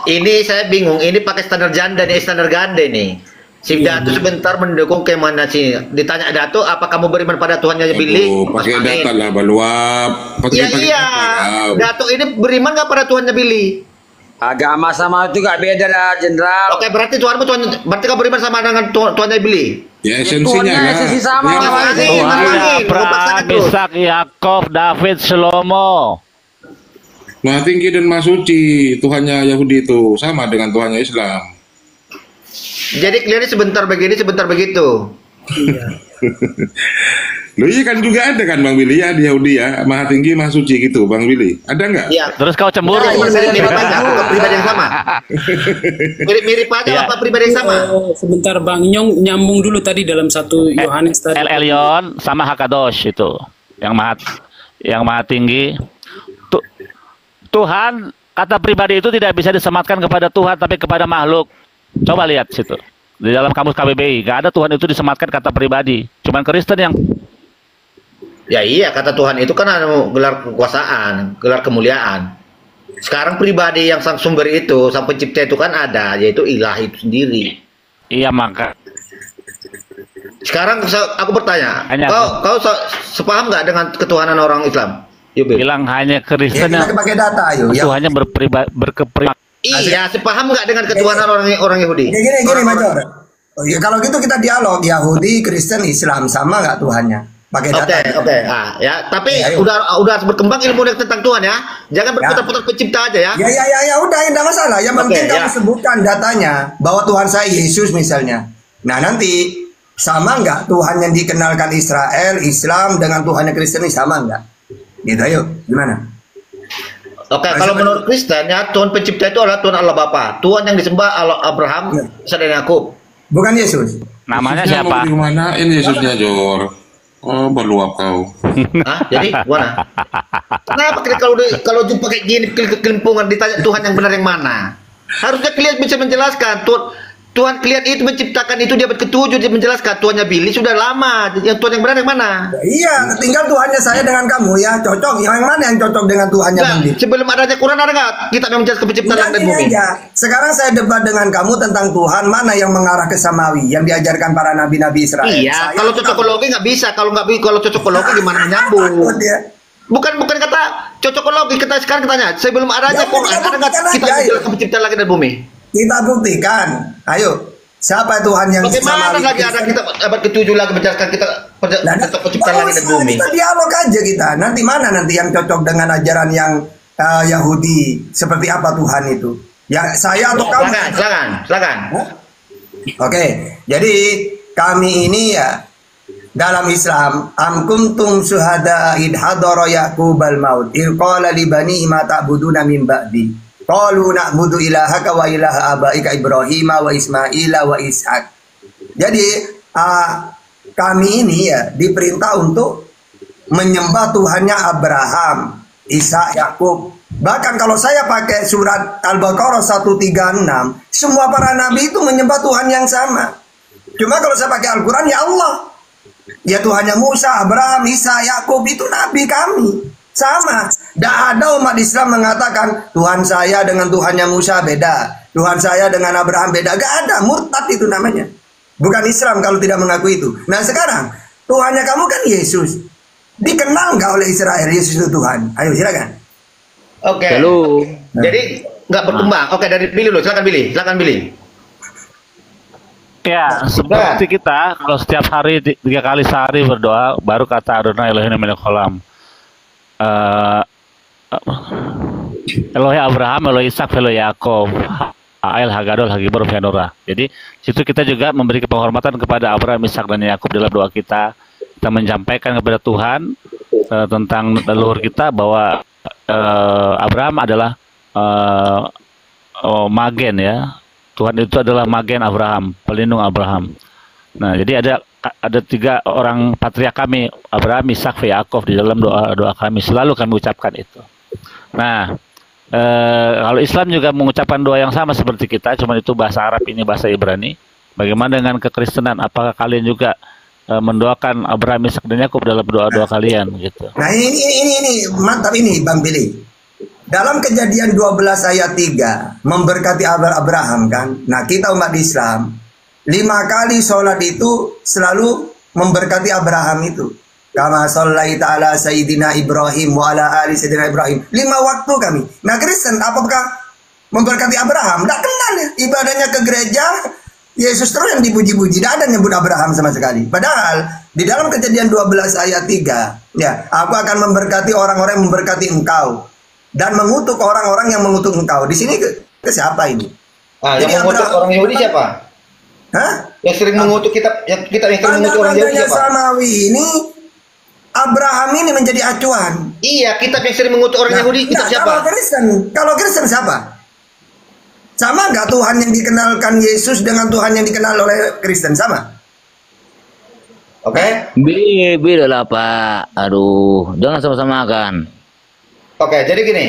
Ini saya bingung, ini pakai standar janda nih, standar ganda nih. Si Datu sebentar mendukung kemana sih? Ditanya Datu, apa kamu beriman pada Tuhannya Billy? Aduh, pakai data lah, baluap. Iya, iya. Datu ini beriman nggak pada Tuhannya Billy? Agama sama itu gak beda dah, Jenderal. Oke, berarti berarti kamu beriman sama dengan Tuhannya Billy? Ya esensinya Tuhannya lah. esensi sama. Ya, Tuhannya Abraham, Ishak, Yakov, David, Salomo. Maha Tinggi dan Maha Suci, Tuhannya Yahudi itu sama dengan Tuhannya Islam. Jadi kalian sebentar begini, sebentar begitu. Loh iya kan juga ada kan Bang Billy ya di Yahudi ya, Maha Tinggi, Maha Suci gitu Bang Billy. Ada nggak? Iya. Terus kau cemburu. Mirip aja, apa pribadi yang sama? Mirip aja Iya. apa pribadi yang sama? Sebentar Bang Nyong nyambung dulu tadi dalam 1 Yohanes tadi. El Elyon sama Hakadosh itu yang maha tinggi. Tuhan, kata pribadi itu tidak bisa disematkan kepada Tuhan tapi kepada makhluk. Coba lihat situ di dalam kamus KBBI, gak ada Tuhan itu disematkan kata pribadi, cuman Kristen yang Ya iya, kata Tuhan itu kan gelar kekuasaan, gelar kemuliaan. Sekarang pribadi yang sang sumber itu, sang pencipta itu kan ada, yaitu ilah itu sendiri. iya maka Sekarang aku bertanya, Hanya kau sepaham nggak dengan ketuhanan orang Islam? Yubil. bilang hanya Ya, Kristen yang kita pakai data ayo. Ya. Tuhannya berkepribadian. Iya, sepaham nggak dengan ketuhanan orang Yahudi? Ya, gini Major. Oh, ya, kalau gitu kita dialog Yahudi, Kristen, Islam sama nggak Tuhannya? Pakai data. Oke. Ah, ya, tapi Ya, ayo. udah berkembang ilmu tentang Tuhan ya. Jangan berputar-putar pencipta aja ya. Ya, udah, tidak masalah. Yang penting kamu sebutkan datanya bahwa Tuhan saya Yesus misalnya. Nah nanti sama nggak Tuhan yang dikenalkan Israel, Islam dengan Tuhan yang Kristen ini sama nggak? Gitu ayo, gimana? Oke, kalau menurut Kristen ya Tuhan pencipta itu adalah Tuhan Allah Bapa. Tuhan yang disembah Allah Abraham, Ishak dan Yakub. Bukan Yesus. Namanya Yesusnya siapa? mau dimanain Yesusnya Jor? Oh berluap kau. Hah? Jadi gimana? Kenapa kalau jumpa kayak gini kelimpungan ditanya Tuhan yang benar yang mana? Harusnya kalian bisa menjelaskan. Tuhan kalian itu menciptakan itu di abad ke-7 dia menjelaskan Tuhannya Billy sudah lama. Yang Tuhan yang benar yang mana? Iya, tinggal Tuhannya saya dengan kamu ya cocok. Yang mana yang cocok dengan Tuhannya Nah, Billy? sebelum adanya Quran ada nggak kitab yang menjelaskan penciptaan langit dan bumi? Iya. Sekarang saya debat dengan kamu tentang Tuhan mana yang mengarah ke Samawi yang diajarkan para nabi-nabi Israel. Iya, Saya kalau cocokologi nggak bisa. Kalau cocokologi gimana menyambung? takut ya. Bukan kata cocokologi, kita sekarang tanya sebelum adanya Ya, Quran ada nggak buktikan kitab aja, yang menjelaskan penciptaan langit dan bumi? Kita buktikan. Ayo, siapa Tuhan yang Bagaimana Samawi lagi ada Kristen? kitab abad ke-7 lagi menjelaskan kita tentang penciptaan langit dan bumi? Kita dialog aja kita. Nanti mana nanti yang cocok dengan ajaran yang Yahudi seperti apa Tuhan itu? Ya saya atau kamu? Silakan. Oke, jadi kami ini ya dalam Islam am kuntum syuhada id hadara yaqubal maut il qala li bani ma ta'buduna min ba'di qalu na'budu ilahaka wa ilaha abaika Ibrahim wa Ismaila wa Ishak. Jadi kami ini ya diperintah untuk menyembah Tuhannya Abraham, Ishak, Yakub. Bahkan kalau saya pakai surat Al-Baqarah 136, semua para nabi itu menyembah Tuhan yang sama. Cuma kalau saya pakai Al-Quran ya Allah, ya Tuhannya Musa, Abraham, Isa, Yakub itu nabi kami. Sama. Tidak ada umat Islam mengatakan Tuhan saya dengan Tuhannya Musa beda, Tuhan saya dengan Abraham beda. Gak ada, murtad itu namanya. Bukan Islam kalau tidak mengaku itu. Nah sekarang Tuhannya kamu kan Yesus. Dikenal nggak oleh Israel Yesus itu Tuhan? Ayo silakan. Oke. Jadi nggak berkembang. Oke, dari Billy loh. Silakan Billy. Ya, seperti kita kalau setiap hari 3 kali sehari berdoa baru kata Adonai Elohim Melech Olam. Elohe Abraham, Elohe Ishak, Elohe Yakov, Ha'el, Hagadol, Hagibor, Venora. Jadi situ kita juga memberi penghormatan kepada Abraham, Ishak, dan Yakub dalam doa kita. Kita menyampaikan kepada Tuhan tentang leluhur kita bahwa Abraham adalah magen ya. Tuhan itu adalah magen Abraham, pelindung Abraham. Nah, jadi ada 3 orang patriark kami, Abraham, Ishak, Yakov, di dalam doa kami selalu kami ucapkan itu. Nah, kalau Islam juga mengucapkan doa yang sama seperti kita, cuma itu bahasa Arab, ini bahasa Ibrani. Bagaimana dengan kekristenan? Apakah kalian juga mendoakan Abraham, Ishak, dan Yakub dalam doa-doa kalian gitu? Nah, ini mantap ini Bang Billy. Dalam Kejadian 12 ayat 3 memberkati Abraham kan. Nah, kita umat Islam 5 kali sholat itu selalu memberkati Abraham itu. Kama shallaita ala Sayyidina Ibrahim wa ala ali Sayyidina Ibrahim. 5 waktu kami. Nah, Kristen apakah memberkati Abraham? Tidak kenal ya. Ibadahnya ke gereja, Yesus terus yang dipuji-puji. Tidak ada nyebut Abraham sama sekali. Padahal di dalam Kejadian 12 ayat 3, ya, aku akan memberkati orang-orang yang memberkati engkau dan mengutuk orang-orang yang mengutuk engkau. Di sini ke siapa ini? Yang mengutuk orang Yahudi siapa? Hah? Yang sering mengutuk kita yang sering mengutuk orang Yahudi siapa? Samawi ini Abraham ini menjadi acuan. Iya, kitab yang sering mengutuk orang Yahudi kitab siapa? Kalau Kristen siapa? Sama nggak Tuhan yang dikenalkan Yesus dengan Tuhan yang dikenal oleh Kristen sama? Oke? Beda lah Pak. Aduh, jangan sama-samakan. Oke, jadi gini.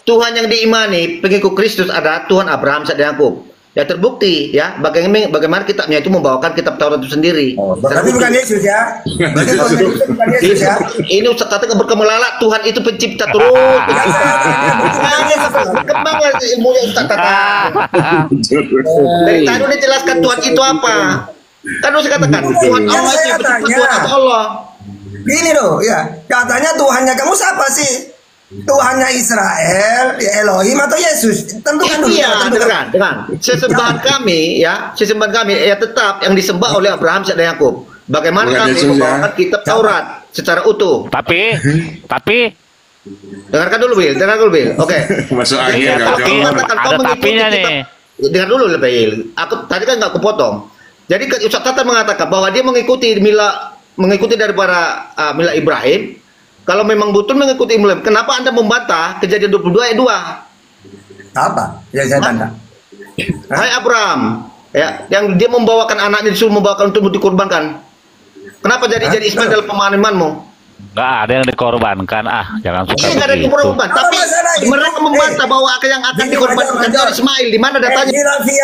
Tuhan yang diimani pengikut Kristus ada Tuhan Abraham, Ishak, dan Yakub. Ya terbukti ya bagaimana kitabnya itu membawakan kitab Taurat itu sendiri. Berarti bukan Yesus ya? Bukan Yesus ya? Ini Ustaz kata berkemelala Tuhan itu pencipta terus. Berkembang ilmunya Ustaz kata. Dari tadi udah jelaskan Tuhan itu apa? Kan harus katakan Tuhan Allah itu pencipta Tuhan atau Allah. Gini loh, ya katanya Tuhannya kamu siapa sih? Tuhannya Israel, Elohim atau Yesus? Tentukan dulu. Iya, dengan sesembahan kami ya tetap yang disembah oleh Abraham, Ishak, dan Yakub. Bagaimana kami membawakan kitab Taurat secara utuh. Tapi dengarkan dulu Bil. Oke. Masuk angin ada tapinya nih. Dengar dulu Bil. Aku tadi kan nggak kepotong. Jadi Ustaz Tata mengatakan bahwa dia mengikuti daripada mila Ibrahim. Kalau memang betul mengikuti Ibrahim, kenapa Anda membantah Kejadian 22 ayat 2? Apa? Ya saya bantah. Hai Abraham, ya, yang dia membawakan anaknya disuruh membawakan untuk dikorbankan. Kenapa jadi Ismail dalam pemahamanmu? Nggak ada yang dikorbankan, jangan suka begitu. Nggak ada dikorbankan, tapi mereka membantah bahwa yang akan dikorbankan adalah Ismail. Di mana datanya?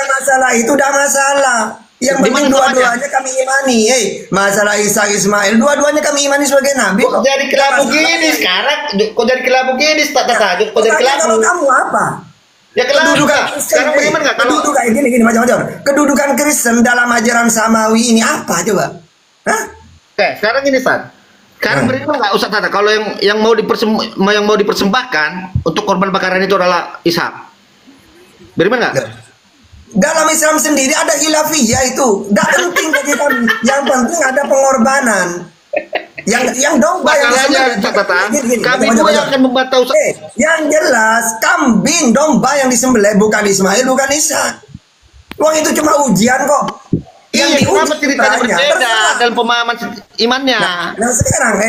Masalah itu udah masalah. Yang penting dua-duanya kami imani. Masalah Isa Ismail, dua-duanya kami imani sebagai nabi. Kok jadi kelabu gini sekarang? Kok jadi kelabu gini? Kok jadi kelabu? Kamu apa? Ya kedudukan. Sekarang bagaimana nggak? Kedudukan gini macam-macam. Kedudukan Kristen dalam ajaran Samawi ini apa coba? Hah? Oke, sekarang ini Ustaz. Sekarang beriman nggak Ustaz Tata? Kalau yang mau dipersembahkan untuk korban bakaran itu adalah Ishak. Beriman nggak? Dalam Islam sendiri ada khilafiyah itu. Tidak penting bagi kami. Yang penting ada pengorbanan. Yang domba yang disembelih. Kami itu yang akan membantah Ustaz. Yang jelas kambing domba yang disembelih bukan Ismail, bukan Ishak. Uang itu cuma ujian kok. Yang diuji ceritanya berbeda dalam pemahaman imannya. Nah sekarang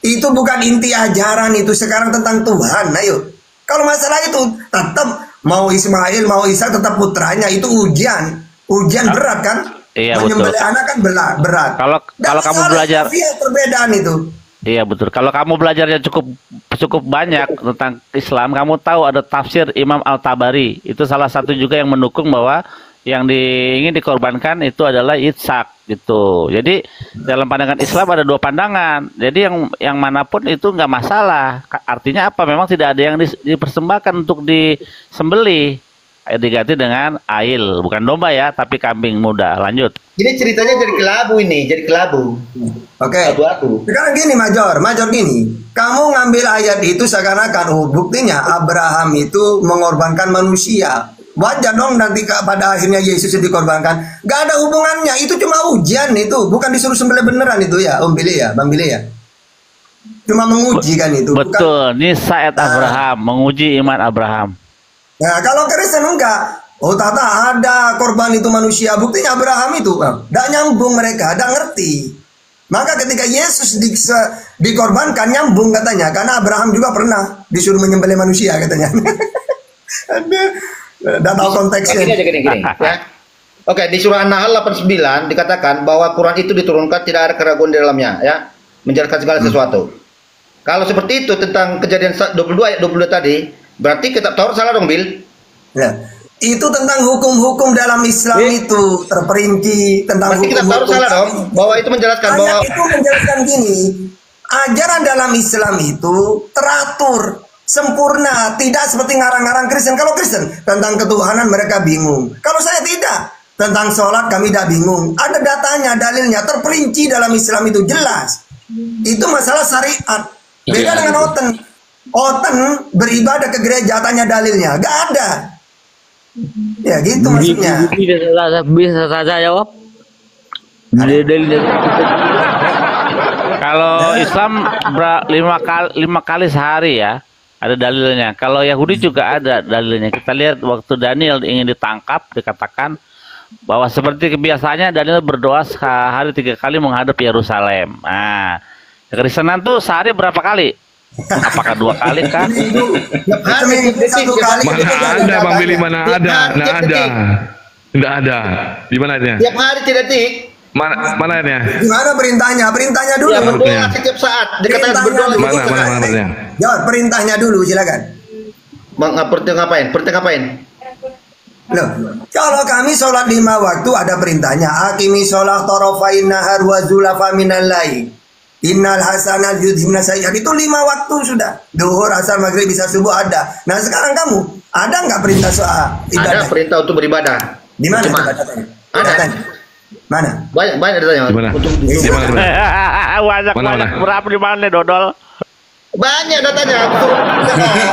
itu bukan inti ajaran itu sekarang tentang Tuhan. Ayo. Kalau masalah itu tetap mau Ismail, mau Ishak tetap putranya, itu ujian berat kan? Iya menyembelih betul. anak kan berat. Kalau kamu belajar, perbedaan itu. Iya betul. Kalau kamu belajarnya cukup banyak tentang Islam, kamu tahu ada tafsir Imam Al-Tabari. Itu salah satu juga yang mendukung bahwa yang ingin dikorbankan itu adalah Ishak gitu. Jadi dalam pandangan Islam ada 2 pandangan. Jadi yang manapun itu nggak masalah. Artinya apa? Memang tidak ada yang dipersembahkan untuk disembelih. Diganti dengan ail, bukan domba ya, tapi kambing muda. Lanjut. Ini ceritanya jadi kelabu. Oke. Sekarang gini Major gini. Kamu ngambil ayat itu seakan-akan buktinya Abraham itu mengorbankan manusia. Wajar dong nanti pada akhirnya Yesus dikorbankan. Gak ada hubungannya. Itu cuma ujian itu. Bukan disuruh sembelih beneran itu ya Om Billy ya, Bang Billy ya. Cuma menguji kan itu. Betul. Ini syariat Abraham, menguji iman Abraham. Nah kalau Kristen enggak. Tata ada korban itu manusia. Buktinya Abraham itu. Gak nyambung mereka. Gak ngerti. Maka ketika Yesus dikorbankan nyambung katanya, karena Abraham juga pernah disuruh menyembelih manusia katanya. Dan tahu konteksnya. Gini. Ya. Oke, di surah An-Nahl 89 dikatakan bahwa Quran itu diturunkan tidak ada keraguan di dalamnya, ya, menjelaskan segala sesuatu. Kalau seperti itu tentang Kejadian 22 ayat 22 tadi, berarti kitab Taurat salah dong, Bil? Ya. Itu tentang hukum-hukum dalam Islam itu terperinci tentang berarti hukum-hukum. Kitab Taurat salah dong, bahwa itu menjelaskan bahwa itu menjelaskan gini, ajaran dalam Islam itu teratur, sempurna, tidak seperti ngarang-ngarang Kristen. Kalau Kristen tentang ketuhanan mereka bingung. Kalau saya tidak, tentang sholat kami tidak bingung. Ada datanya, dalilnya, terperinci dalam Islam itu jelas. Itu masalah syariat. Beda dengan Oten. Oten beribadah ke gereja, tanya dalilnya, gak ada. Ya gitu maksudnya. Bisa saja jawab. Kalau Islam 5 kali sehari ya, ada dalilnya. Kalau Yahudi juga ada dalilnya. Kita lihat waktu Daniel ingin ditangkap, dikatakan bahwa seperti kebiasaannya Daniel berdoa sehari 3 kali menghadap Yerusalem. Nah, Kristenan tuh sehari berapa kali? Apakah 2 kali kan? Mana ada Bang Billy, mana ada? Nggak ada. Di mana ada? Tiap hari tidak tik. Mana ada? Gimana perintahnya? Perintahnya dulu. Ya, berdoa setiap saat. Dikatakan berdoa. Mana? Jawab perintahnya dulu, silakan. Perintah ngapain? Loh, kalau kami sholat 5 waktu ada perintahnya. Akimi sholat torofain nahar wa zulafa minal lail. Innal hasanal yudhibna sayyi'at. Itu 5 waktu sudah. Duhur, asar, maghrib, bisa subuh ada. Nah sekarang kamu ada nggak perintah soal ibadah? Ada perintah untuk beribadah. Di mana? Ada. Mana? Banyak datanya. Di mana? Banyak berapa di mana dodol? Banyak datanya.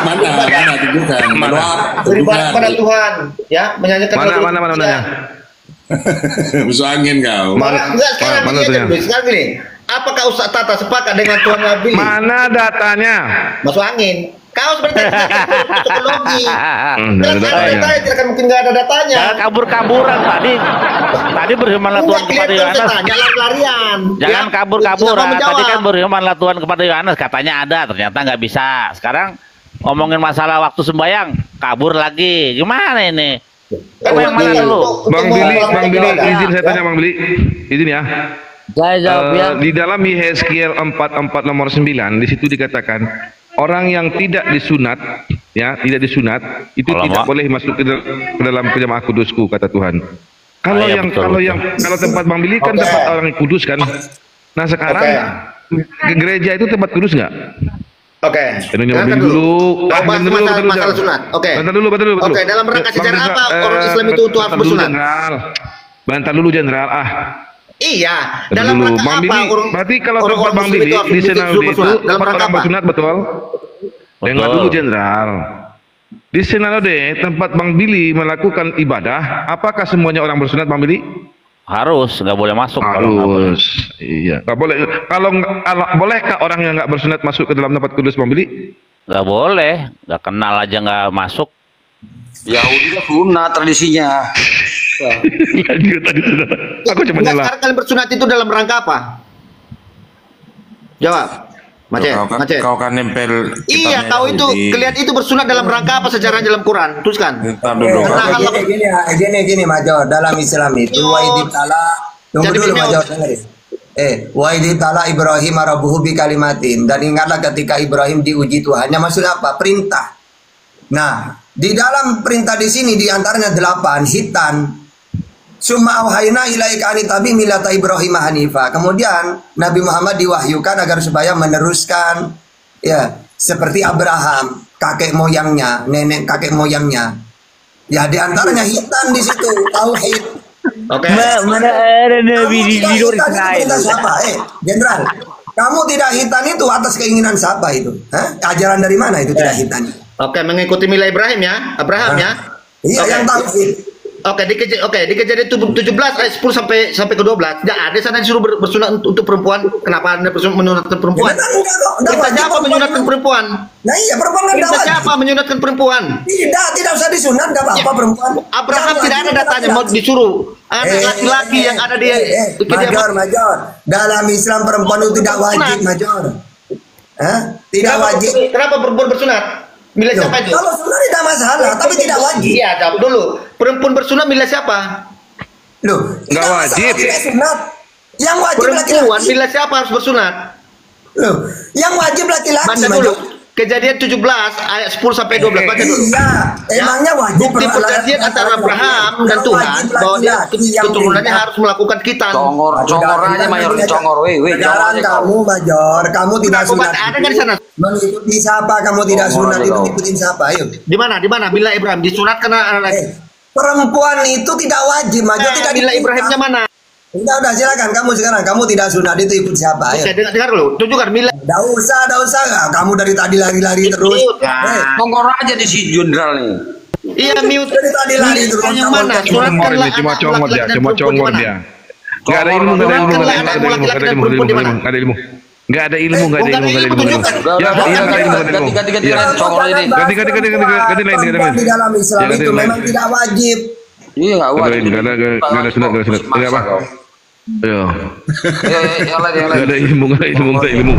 Mana tunjukkan. Beribadah kepada Tuhan, ya, menyanyikan Mana? Musuh angin kau. Sekarang gini. Apakah Ustaz Tata sepakat dengan Tuhan Nabi? Mana datanya? Masuk angin. Kau seperti psikologi. Datanya tidak akan mungkin nggak ada datanya. Jangan kabur-kaburan tadi berfirmanlah Tuhan kepada Yohanes. Larian. Jangan kabur-kaburan. Tadi kan berfirmanlah Tuhan kepada Yohanes, katanya ada, ternyata nggak bisa. Sekarang ngomongin masalah waktu sembahyang, kabur lagi. Gimana ini? Yang mana dulu? Bang Billy, izin saya tanya Bang Billy. Izin ya. Saya jawab ya. Di dalam Yehezkiel 44 nomor 9 di situ dikatakan orang yang tidak disunat itu tidak boleh masuk ke dalam jemaah kudusku, kata Tuhan. Kalau tempat Bang Billy kan tempat orang kudus kan. Nah sekarang gereja itu tempat kudus nggak? Oke. Dulu. Masalah sunat. Oke. Betul. Oke, dalam rangka sejarah apa orang Islam itu untuk harus bersunat? Bentar dulu Jenderal. Iya, dalam rangka apa? Berarti kalau tempat Bang Billy di Senaldi itu tempat orang bersunat, betul? Dengar dulu Jenderal. Di Senaldi tempat Bang Billy melakukan ibadah, apakah semuanya orang bersunat Bang Billy? Harus, nggak boleh masuk. Harus. Iya. Nggak boleh. Kalau bolehkah orang yang nggak bersunat masuk ke dalam tempat kudus Bang Billy? Nggak boleh, nggak kenal aja nggak masuk. Yahudi sunat tradisinya. Lanjut tadi sudah. Aku cuma nyala. Sekarang kalian bersunat itu dalam rangka apa? Jawab. Macet. Kau kan nempel. Iya, kau itu kelihatan itu bersunat dalam rangka apa sejarah dalam Quran? Teruskan. Gini Major, dalam Islam itu wa iditala. Tunggu dulu Major, dengerin. Wa iditala Ibrahim rabbuhu bi kalimatin, dan ingatlah ketika Ibrahim diuji Tuhannya, maksudnya apa? Perintah. Nah, di dalam perintah di sini diantaranya 8 hitan. Summa auhayna ilaika an tabi millata Ibrahim hanifa. Kemudian Nabi Muhammad diwahyukan agar supaya meneruskan ya seperti Abraham, nenek kakek moyangnya. Ya diantaranya hitan di situ, tauhid. Oke. Mana ada Nabi di Israel? Jenderal, kamu tidak hitan itu atas keinginan siapa itu? Ajaran dari mana itu tidak hitan? Oke, mengikuti milah Ibrahim ya, Abraham ya. Iya, yang tauhid. Di Kejadian 17 ayat 10 sampai ke 12. Tidak ada sana disuruh bersunat untuk perempuan. Kenapa Anda menyunatkan perempuan? Kita siapa menyunatkan perempuan? Nah iya, perempuan kan kita siapa menyunatkan perempuan? Tidak usah disunat, enggak apa-apa perempuan. Abraham tidak ada datanya mau disuruh Anak laki-laki yang ada di Major. Dalam Islam perempuan itu tidak wajib, Major. Tidak wajib. Kenapa perempuan bersunat? Milih siapa itu? Kalau sunat tidak masalah, tapi tidak wajib. Iya, jawab dulu. Perempuan bersunat milih siapa? Loh, nggak wajib. Sunat. Yang wajib Perempuan laki-laki. milih siapa harus bersunat? Loh, yang wajib laki-laki. Baca dulu. Kejadian 17 ayat 10 sampai 12 baca dulu. Iya, emangnya wajib. Bukti perjanjian antara Abraham dan Tuhan bahwa dia keturunannya harus melakukan khitan. Congor aja Mayor, congor Sekarang kamu Major, kamu tidak sunat. Ada nggak di sana? Mengikuti siapa kamu tidak sunat itu ikutin siapa? Ayo. Di mana? Bila Ibrahim disunatkan anak lagi. Perempuan itu tidak wajib, Major tidak. Bila Ibrahimnya mana? Udah silakan kamu sekarang. Kamu tidak sunat itu ikut siapa? Ayo. Oke, dengar dulu. Tunjukkan Mila. Enggak usah nggak. Kamu dari tadi lari-lari terus. Congor aja di si Jenderal nih. Iya, mute. Dari tadi lari terus. Yang mana? Sunatkanlah cuma congor dia. Enggak ada ilmu. Enggak ada ilmu. Ya, Ganti congor aja nih. Ganti lain. Di dalam Islam itu memang tidak wajib. Iya enggak wajib. Enggak ada sunat. Enggak apa. Iya. Yang lain. Enggak ada ilmu.